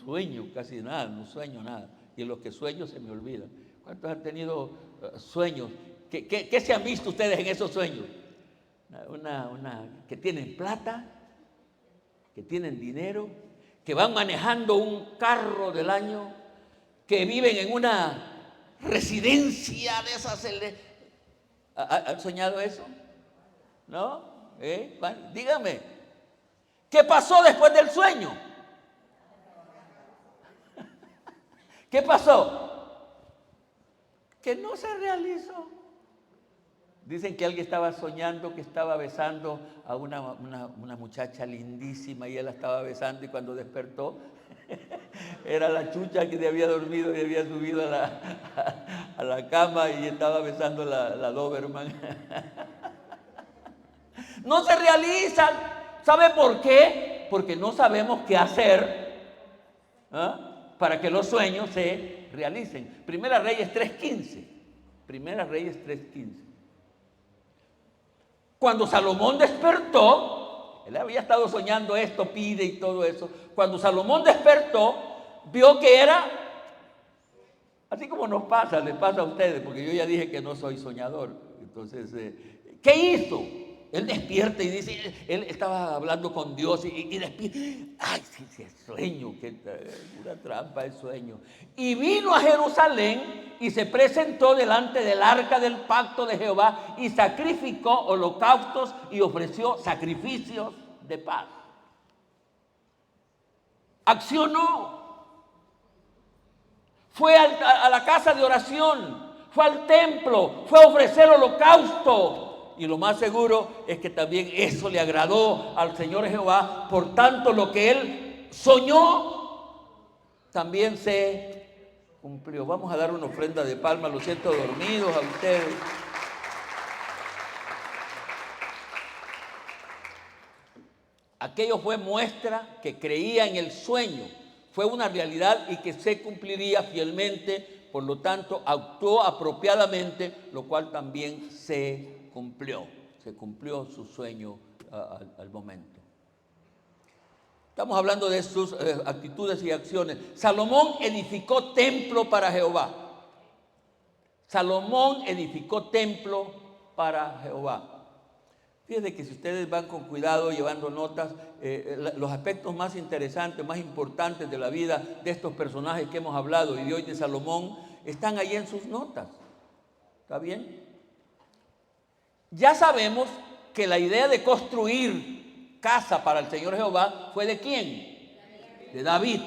sueño casi nada, no sueño nada, y en los que sueño se me olvidan. ¿Cuántos han tenido sueños? ¿Qué se han visto ustedes en esos sueños? Que tienen plata, que tienen dinero, que van manejando un carro del año, que viven en una residencia de esas. ¿Han soñado eso? ¿No? Dígame, ¿qué pasó después del sueño? ¿Qué pasó? Que no se realizó. Dicen que alguien estaba soñando que estaba besando a una muchacha lindísima y él la estaba besando, y cuando despertó era la chucha que había dormido y había subido a la cama y estaba besando la Doberman. No se realizan. ¿Sabe por qué? Porque no sabemos qué hacer para que los sueños se realicen. Primera Reyes 3:15. Primera Reyes 3:15. Cuando Salomón despertó, él había estado soñando esto, pide y todo eso. Cuando Salomón despertó, vio que era, así como nos pasa, les pasa a ustedes, porque yo ya dije que no soy soñador. Entonces, ¿qué hizo? Él despierta y dice, él estaba hablando con Dios y despierta. Ay, sí, es sueño, que una trampa es sueño. Y vino a Jerusalén y se presentó delante del arca del pacto de Jehová y sacrificó holocaustos y ofreció sacrificios de paz. Accionó. Fue a la casa de oración, fue al templo, fue a ofrecer holocausto. Y lo más seguro es que también eso le agradó al Señor Jehová. Por tanto, lo que él soñó también se cumplió. Vamos a dar una ofrenda de palma. Lo siento dormidos a ustedes. Aquello fue muestra que creía en el sueño. Fue una realidad y que se cumpliría fielmente. Por lo tanto, actuó apropiadamente, lo cual también se cumplió su sueño al momento. Estamos hablando de sus actitudes y acciones. Salomón edificó templo para Jehová. Salomón edificó templo para Jehová. Fíjense que si ustedes van con cuidado llevando notas, los aspectos más interesantes, más importantes de la vida de estos personajes que hemos hablado y de hoy de Salomón, están ahí en sus notas. ¿Está bien? Ya sabemos que la idea de construir casa para el Señor Jehová fue ¿de quién? De David.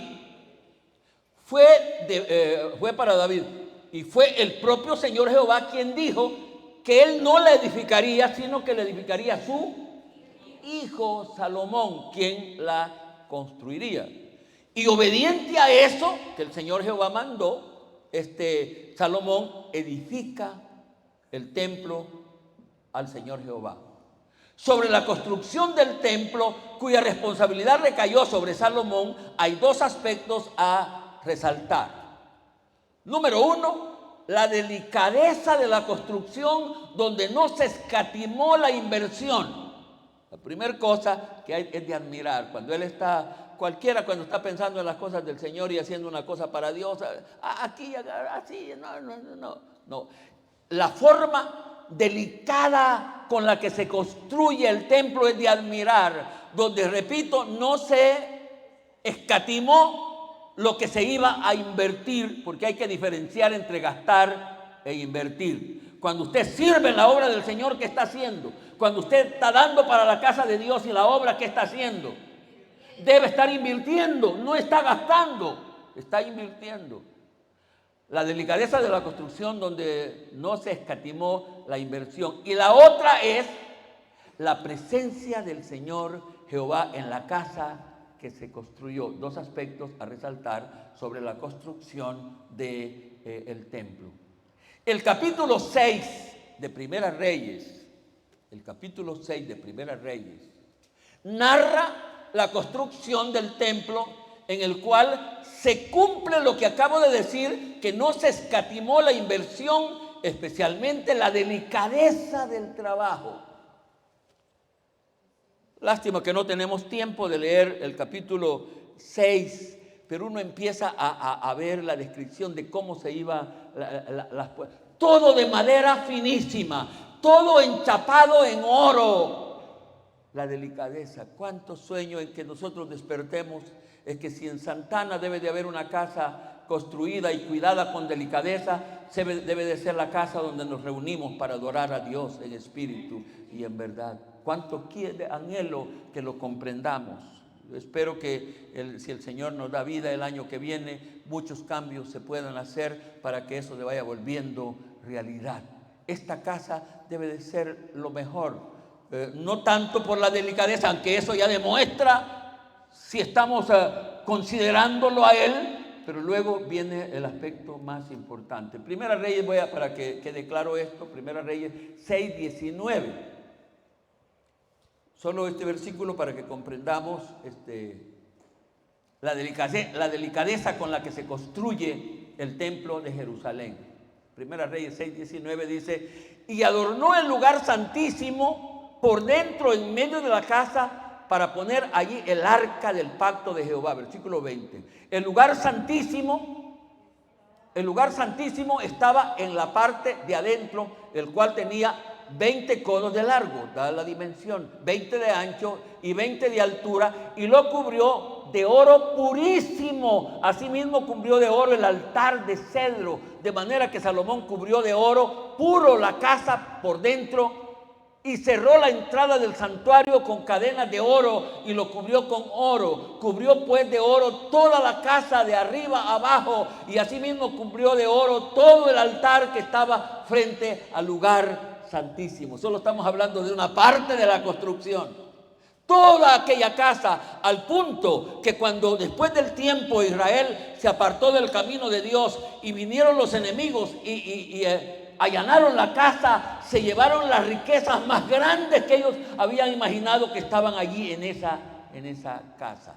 Fue para David. Y fue el propio Señor Jehová quien dijo que él no la edificaría, sino que la edificaría a su hijo Salomón, quien la construiría. Y obediente a eso que el Señor Jehová mandó, Salomón edifica el templo al Señor Jehová. Sobre la construcción del templo, cuya responsabilidad recayó sobre Salomón, hay dos aspectos a resaltar. Número uno, la delicadeza de la construcción, donde no se escatimó la inversión. La primera cosa que hay es de admirar. Cuando él está, cualquiera cuando está pensando en las cosas del Señor y haciendo una cosa para Dios, aquí, así, no. La forma delicada con la que se construye el templo es de admirar, donde, repito, no se escatimó lo que se iba a invertir, porque hay que diferenciar entre gastar e invertir. Cuando usted sirve en la obra del Señor, ¿qué está haciendo? Cuando usted está dando para la casa de Dios y la obra, ¿qué está haciendo? Debe estar invirtiendo, no está gastando, está invirtiendo. La delicadeza de la construcción, donde no se escatimó la inversión. Y la otra es la presencia del Señor Jehová en la casa que se construyó. Dos aspectos a resaltar sobre la construcción del templo. El capítulo 6 de Primera Reyes, narra la construcción del templo, en el cual se cumple lo que acabo de decir, que no se escatimó la inversión, especialmente la delicadeza del trabajo. Lástima que no tenemos tiempo de leer el capítulo 6, pero uno empieza a ver la descripción de cómo se iba todo de madera finísima, todo enchapado en oro. La delicadeza. ¿Cuántos sueños en que nosotros despertemos? Es que si en Santana debe de haber una casa construida y cuidada con delicadeza, debe de ser la casa donde nos reunimos para adorar a Dios en espíritu y en verdad. ¿Cuánto anhelo que lo comprendamos? Yo espero que si el Señor nos da vida el año que viene, muchos cambios se puedan hacer para que eso se vaya volviendo realidad. Esta casa debe de ser lo mejor, no tanto por la delicadeza, aunque eso ya demuestra si estamos considerándolo a Él, pero luego viene el aspecto más importante. Primera Reyes, para que quede claro esto, Primera Reyes 6:19. Solo este versículo para que comprendamos la delicadeza con la que se construye el templo de Jerusalén. Primera Reyes 6:19 dice: y adornó el lugar santísimo por dentro en medio de la casa para poner allí el arca del pacto de Jehová. Versículo 20. El lugar santísimo estaba en la parte de adentro, el cual tenía 20 codos de largo, dada la dimensión, 20 de ancho y 20 de altura, y lo cubrió de oro purísimo. Asimismo cubrió de oro el altar de cedro, de manera que Salomón cubrió de oro puro la casa por dentro, y cerró la entrada del santuario con cadenas de oro y lo cubrió con oro. Cubrió pues de oro toda la casa de arriba a abajo, y asimismo cubrió de oro todo el altar que estaba frente al lugar santísimo. Solo estamos hablando de una parte de la construcción. Toda aquella casa, al punto que cuando después del tiempo Israel se apartó del camino de Dios y vinieron los enemigos y allanaron la casa, se llevaron las riquezas más grandes que ellos habían imaginado que estaban allí en esa casa.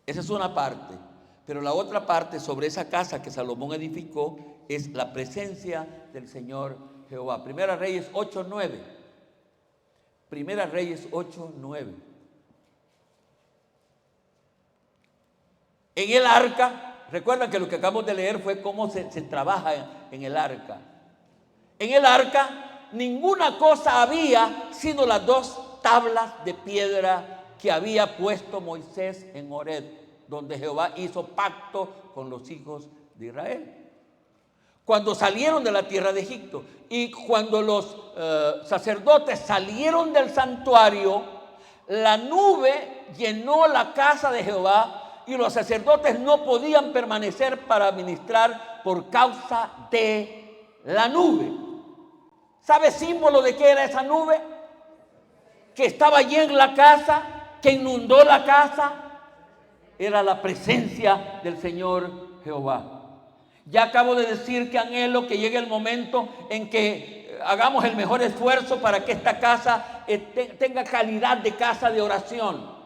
Esa es una parte. Pero la otra parte sobre esa casa que Salomón edificó es la presencia del Señor Jehová. Primera Reyes 8:9. Primera Reyes 8:9. En el arca, recuerdan que lo que acabamos de leer fue cómo se trabaja en el arca. En el arca ninguna cosa había sino las 2 tablas de piedra que había puesto Moisés en Horeb, donde Jehová hizo pacto con los hijos de Israel cuando salieron de la tierra de Egipto. Y cuando los sacerdotes salieron del santuario, la nube llenó la casa de Jehová, y los sacerdotes no podían permanecer para ministrar por causa de la nube. ¿Sabe símbolo de qué era esa nube? Que estaba allí en la casa, que inundó la casa. Era la presencia del Señor Jehová. Ya acabo de decir que anhelo que llegue el momento en que hagamos el mejor esfuerzo para que esta casa tenga calidad de casa de oración.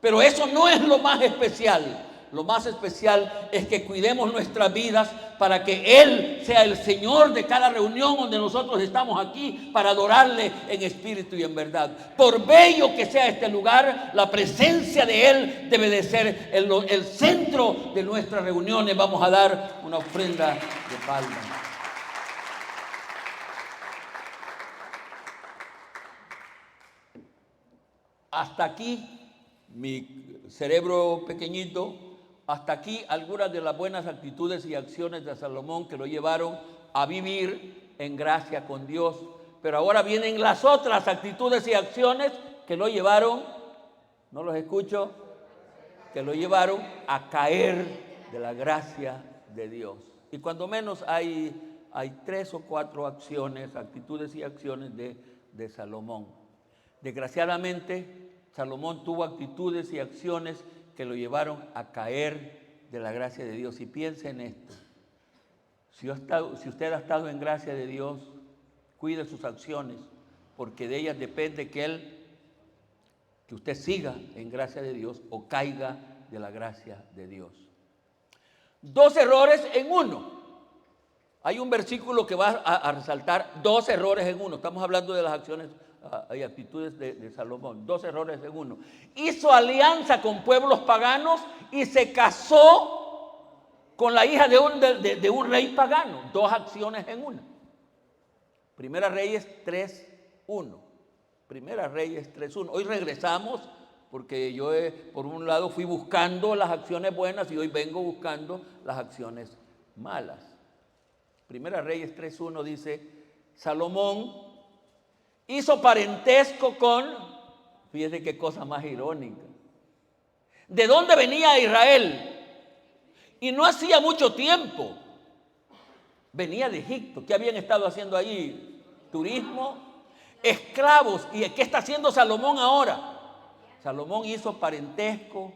Pero eso no es lo más especial. Lo más especial es que cuidemos nuestras vidas para que Él sea el Señor de cada reunión donde nosotros estamos aquí para adorarle en espíritu y en verdad. Por bello que sea este lugar, la presencia de Él debe de ser el centro de nuestras reuniones. Vamos a dar una ofrenda de palmas. Hasta aquí, mi cerebro pequeñito, hasta aquí algunas de las buenas actitudes y acciones de Salomón que lo llevaron a vivir en gracia con Dios. Pero ahora vienen las otras actitudes y acciones que lo llevaron, no los escucho, que lo llevaron a caer de la gracia de Dios. Y cuando menos hay 3 o 4 acciones, actitudes y acciones de Salomón. Desgraciadamente, Salomón tuvo actitudes y acciones que lo llevaron a caer de la gracia de Dios. Y piense en esto: si usted ha estado en gracia de Dios, cuide sus acciones, porque de ellas depende que usted siga en gracia de Dios o caiga de la gracia de Dios. 2 errores en uno. Hay un versículo que va a resaltar 2 errores en uno. Estamos hablando de las acciones y actitudes de Salomón. 2 errores en uno. Hizo alianza con pueblos paganos y se casó con la hija de un rey pagano. 2 acciones en una. Primera Reyes 3:1. Primera Reyes 3:1. Hoy regresamos porque yo por un lado fui buscando las acciones buenas y hoy vengo buscando las acciones malas. Primera Reyes 3:1 dice: Salomón hizo parentesco con, fíjese qué cosa más irónica, ¿de dónde venía Israel? Y no hacía mucho tiempo. Venía de Egipto. ¿Qué habían estado haciendo allí? Turismo, esclavos. ¿Y qué está haciendo Salomón ahora? Salomón hizo parentesco.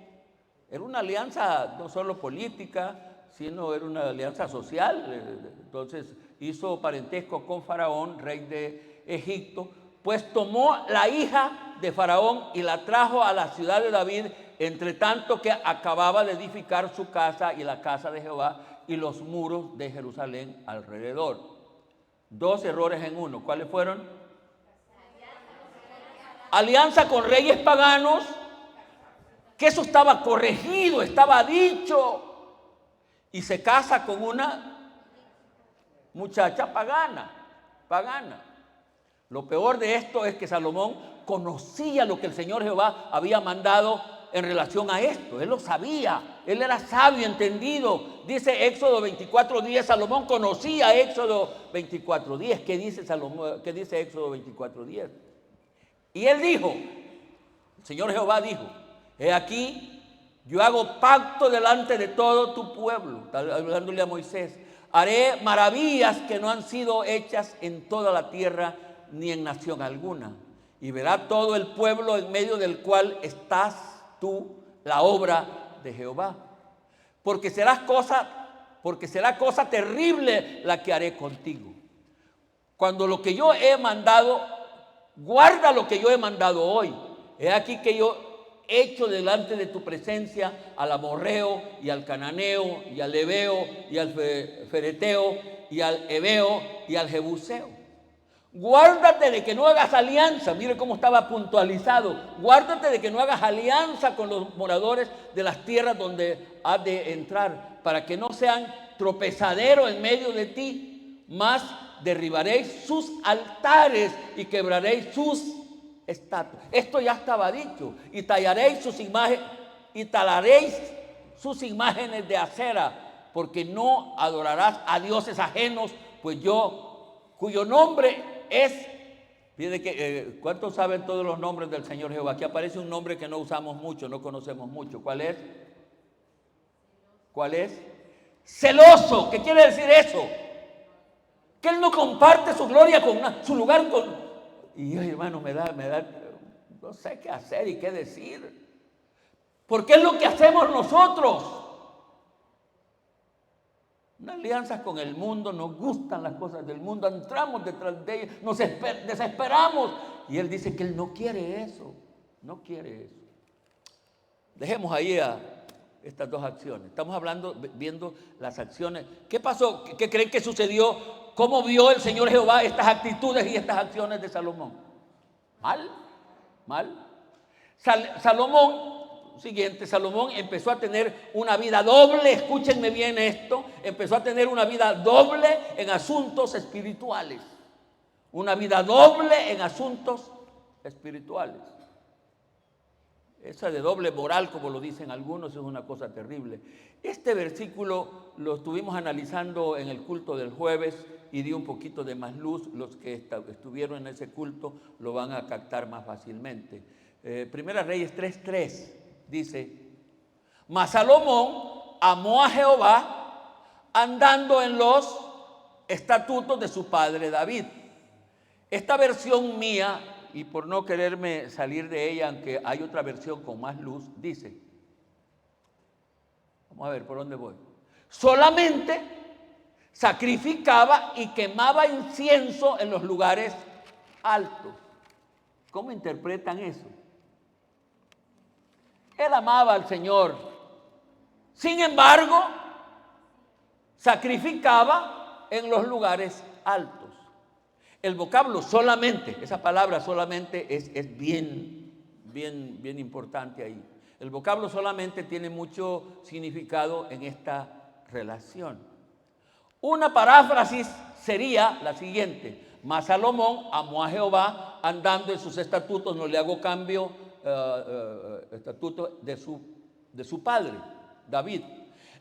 Era una alianza no solo política, sino era una alianza social. Entonces hizo parentesco con Faraón, rey de Egipto. Pues tomó la hija de Faraón y la trajo a la ciudad de David entre tanto que acababa de edificar su casa y la casa de Jehová y los muros de Jerusalén alrededor. Dos errores en uno. ¿Cuáles fueron? Alianza con reyes paganos, que eso estaba corregido, estaba dicho. Y se casa con una muchacha pagana. Lo peor de esto es que Salomón conocía lo que el Señor Jehová había mandado en relación a esto. Él lo sabía, él era sabio, entendido. Dice Éxodo 24:10, Salomón conocía Éxodo 24:10. ¿Qué dice Salomón? ¿Qué dice Éxodo 24:10? Y él dijo, el Señor Jehová dijo, he aquí, yo hago pacto delante de todo tu pueblo, hablándole a Moisés, haré maravillas que no han sido hechas en toda la tierra ni en nación alguna. Y verá todo el pueblo en medio del cual estás tú, la obra de Jehová. Porque será cosa terrible la que haré contigo. Cuando lo que yo he mandado, guarda lo que yo he mandado hoy. He aquí que yo hecho delante de tu presencia al amorreo y al cananeo y al heveo y al fereteo y al heveo y al jebuseo. Guárdate de que no hagas alianza. Mire cómo estaba puntualizado. Guárdate de que no hagas alianza con los moradores de las tierras donde has de entrar, para que no sean tropezadero en medio de ti, mas derribaréis sus altares y quebraréis sus estatuas. Esto ya estaba dicho. Y talaréis sus imágenes de acera, porque no adorarás a dioses ajenos, pues yo, cuyo nombre es, fíjate que, ¿cuántos saben todos los nombres del Señor Jehová? Aquí aparece un nombre que no usamos mucho, no conocemos mucho. ¿Cuál es? ¿Cuál es? Celoso. ¿Qué quiere decir eso? Que Él no comparte su gloria con su lugar con... Y hermano, me da, no sé qué hacer y qué decir. Porque es lo que hacemos nosotros. Una alianza con el mundo, nos gustan las cosas del mundo, entramos detrás de ellas, nos desesperamos. Y Él dice que Él no quiere eso, no quiere eso. Dejemos ahí a estas dos acciones. Estamos viendo las acciones. ¿Qué pasó? ¿Qué creen que sucedió? ¿Cómo vio el Señor Jehová estas actitudes y estas acciones de Salomón? Mal. Salomón empezó a tener una vida doble, escúchenme bien esto, empezó a tener una vida doble en asuntos espirituales. Una vida doble en asuntos espirituales. Esa de doble moral, como lo dicen algunos, es una cosa terrible. Este versículo lo estuvimos analizando en el culto del jueves y dio un poquito de más luz. Los que estuvieron en ese culto lo van a captar más fácilmente. Primera Reyes 3:3 dice, mas Salomón amó a Jehová andando en los estatutos de su padre David. Esta versión mía, y por no quererme salir de ella, aunque hay otra versión con más luz, dice, vamos a ver por dónde voy, solamente sacrificaba y quemaba incienso en los lugares altos. ¿Cómo interpretan eso? Él amaba al Señor, sin embargo, sacrificaba en los lugares altos. El vocablo solamente, esa palabra solamente es bien importante ahí. El vocablo solamente tiene mucho significado en esta relación. Una paráfrasis sería la siguiente: mas Salomón amó a Jehová andando en sus estatutos, no le hago cambio, estatuto de su padre, David.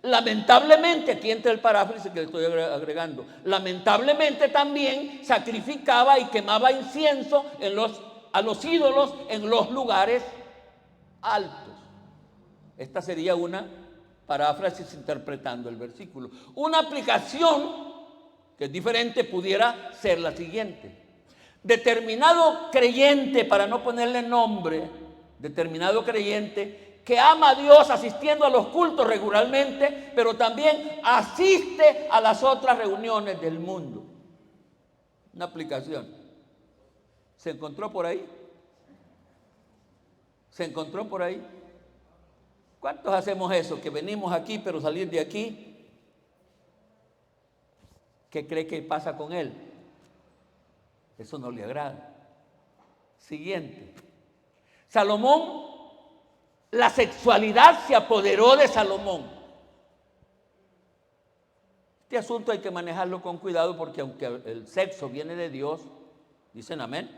Lamentablemente, aquí entra el paráfrasis que le estoy agregando, lamentablemente también sacrificaba y quemaba incienso a los ídolos en los lugares altos. Esta sería una paráfrasis interpretando el versículo. Una aplicación que es diferente pudiera ser la siguiente: determinado creyente, para no ponerle nombre, determinado creyente que ama a Dios asistiendo a los cultos regularmente, pero también asiste a las otras reuniones del mundo. Una aplicación. ¿Se encontró por ahí? ¿Se encontró por ahí? ¿Cuántos hacemos eso? Que venimos aquí, pero salir de aquí, ¿qué cree que pasa con él? Eso no le agrada. Siguiente. Salomón, la sexualidad se apoderó de Salomón. Este asunto hay que manejarlo con cuidado porque aunque el sexo viene de Dios, ¿dicen amén?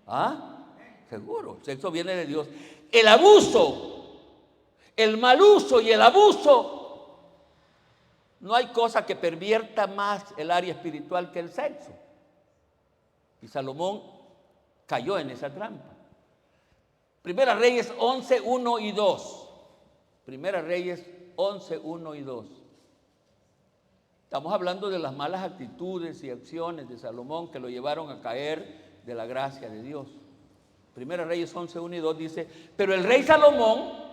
¿Ah? Seguro, el sexo viene de Dios. El abuso, el mal uso y el abuso, no hay cosa que pervierta más el área espiritual que el sexo. Y Salomón cayó en esa trampa. Primera Reyes 11, 1 y 2. Primera Reyes 11, 1 y 2. Estamos hablando de las malas actitudes y acciones de Salomón que lo llevaron a caer de la gracia de Dios. Primera Reyes 11, 1 y 2 dice: pero el rey Salomón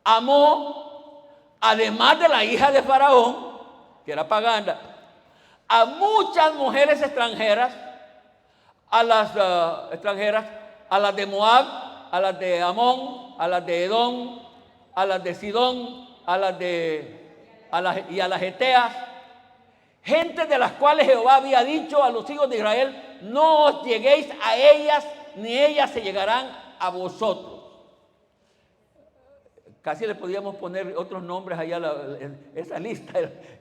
amó, además de la hija de Faraón, que era pagana, a muchas mujeres extranjeras, a las de Moab, a las de Amón, a las de Edom, a las de Sidón, y a las Eteas, gente de las cuales Jehová había dicho a los hijos de Israel: no os lleguéis a ellas, ni ellas se llegarán a vosotros. Casi le podíamos poner otros nombres allá en esa lista.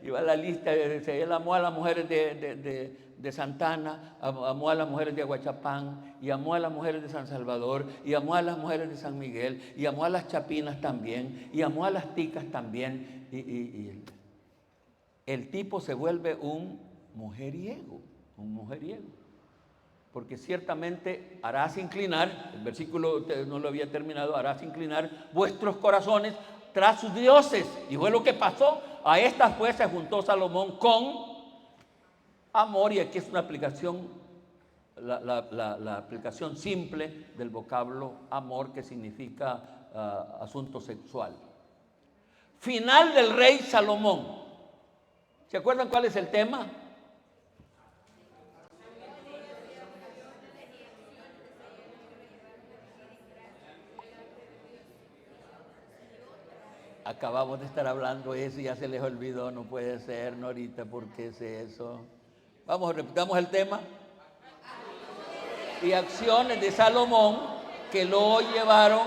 Iba la lista, él amó a las mujeres de Santana, amó a las mujeres de Aguachapán, y amó a las mujeres de San Salvador, y amó a las mujeres de San Miguel, y amó a las chapinas también, y amó a las ticas también. Y el tipo se vuelve un mujeriego, porque ciertamente harás inclinar, el versículo no lo había terminado, harás inclinar vuestros corazones tras sus dioses. Y fue lo que pasó. A estas pues se juntó Salomón con amor, y aquí es una aplicación, la aplicación simple del vocablo amor, que significa asunto sexual. Final del rey Salomón. ¿Se acuerdan cuál es el tema? Acabamos de estar hablando eso y ya se les olvidó. No puede ser, Norita, ¿por qué es eso? Vamos, repitamos el tema. Y acciones de Salomón que lo llevaron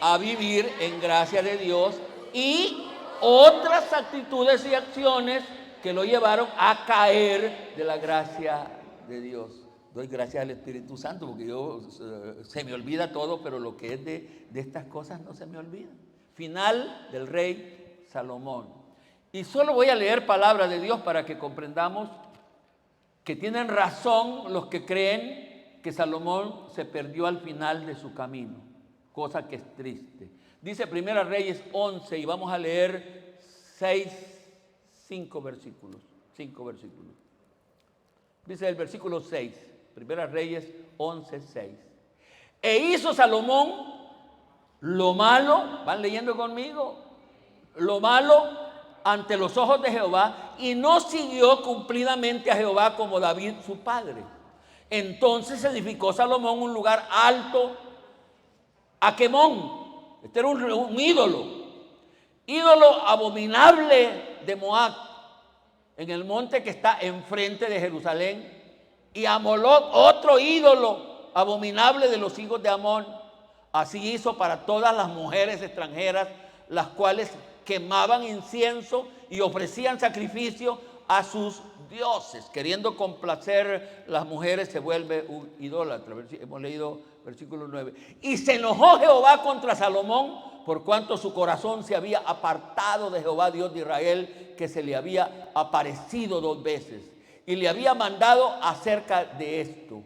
a vivir en gracia de Dios, y otras actitudes y acciones que lo llevaron a caer de la gracia de Dios. Doy gracias al Espíritu Santo porque se me olvida todo, pero lo que es de estas cosas no se me olvida. Final del rey Salomón. Y solo voy a leer palabra de Dios para que comprendamos que tienen razón los que creen que Salomón se perdió al final de su camino, cosa que es triste. Dice Primera Reyes 11, y vamos a leer 5 versículos. Dice el versículo 6, Primera Reyes 11, 6. E hizo Salomón lo malo, van leyendo conmigo, lo malo ante los ojos de Jehová, y no siguió cumplidamente a Jehová como David su padre. Entonces edificó Salomón un lugar alto a Quemón. Este era un ídolo abominable de Moab, en el monte que está enfrente de Jerusalén, y a Moloc, otro ídolo abominable de los hijos de Amón. Así hizo para todas las mujeres extranjeras, las cuales quemaban incienso y ofrecían sacrificio a sus dioses. Queriendo complacer las mujeres, se vuelve un idólatra. Hemos leído versículo 9. Y se enojó Jehová contra Salomón, por cuanto su corazón se había apartado de Jehová, Dios de Israel, que se le había aparecido 2 veces. Y le había mandado acerca de esto,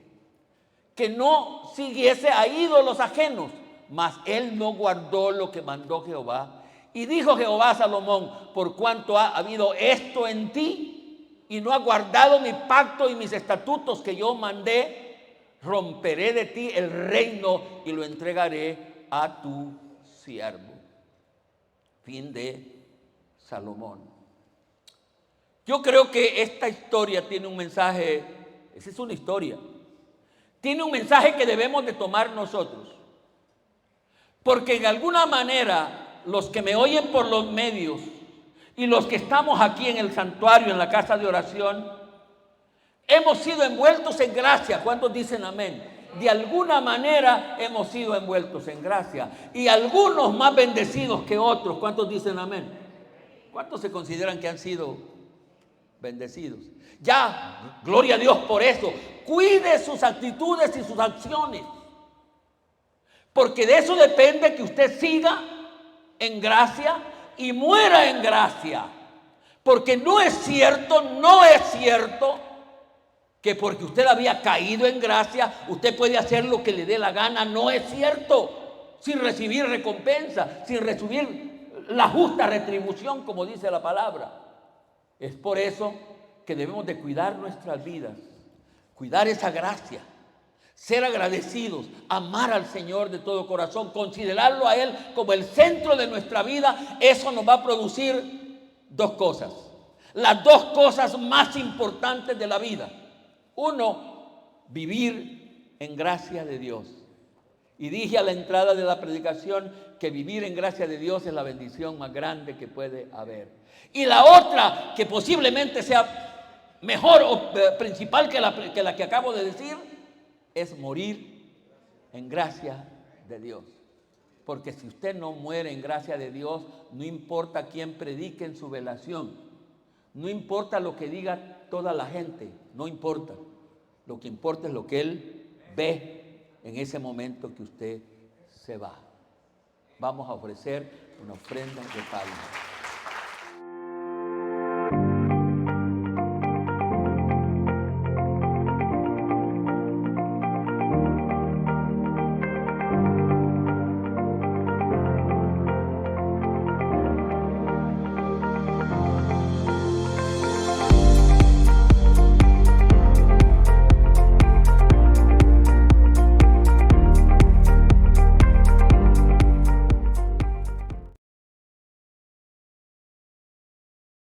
que no siguiese a ídolos ajenos, mas él no guardó lo que mandó Jehová. Y dijo Jehová a Salomón: por cuanto ha habido esto en ti, y no has guardado mi pacto y mis estatutos que yo mandé, romperé de ti el reino y lo entregaré a tu siervo. Fin de Salomón. Yo creo que esta historia tiene un mensaje. Esa es una historia. Tiene un mensaje que debemos de tomar nosotros, porque en alguna manera los que me oyen por los medios y los que estamos aquí en el santuario, en la casa de oración, hemos sido envueltos en gracia. ¿Cuántos dicen amén? De alguna manera hemos sido envueltos en gracia. Y algunos más bendecidos que otros. ¿Cuántos dicen amén? ¿Cuántos se consideran que han sido bendecidos? Ya, gloria a Dios por eso. Cuide sus actitudes y sus acciones. Porque de eso depende que usted siga en gracia y muera en gracia. Porque no es cierto que porque usted había caído en gracia, usted puede hacer lo que le dé la gana. No es cierto. Sin recibir recompensa, sin recibir la justa retribución, como dice la palabra. Es por eso que debemos de cuidar nuestras vidas, cuidar esa gracia, ser agradecidos, amar al Señor de todo corazón, considerarlo a Él como el centro de nuestra vida. Eso nos va a producir dos cosas, las dos cosas más importantes de la vida. Uno, vivir en gracia de Dios. Y dije a la entrada de la predicación que vivir en gracia de Dios es la bendición más grande que puede haber. Y la otra, que posiblemente sea mejor o principal que la que acabo de decir, es morir en gracia de Dios. Porque si usted no muere en gracia de Dios, no importa quién predique en su velación, no importa lo que diga toda la gente, no importa. Lo que importa es lo que Él ve en ese momento que usted se va. Vamos a ofrecer una ofrenda de palmas.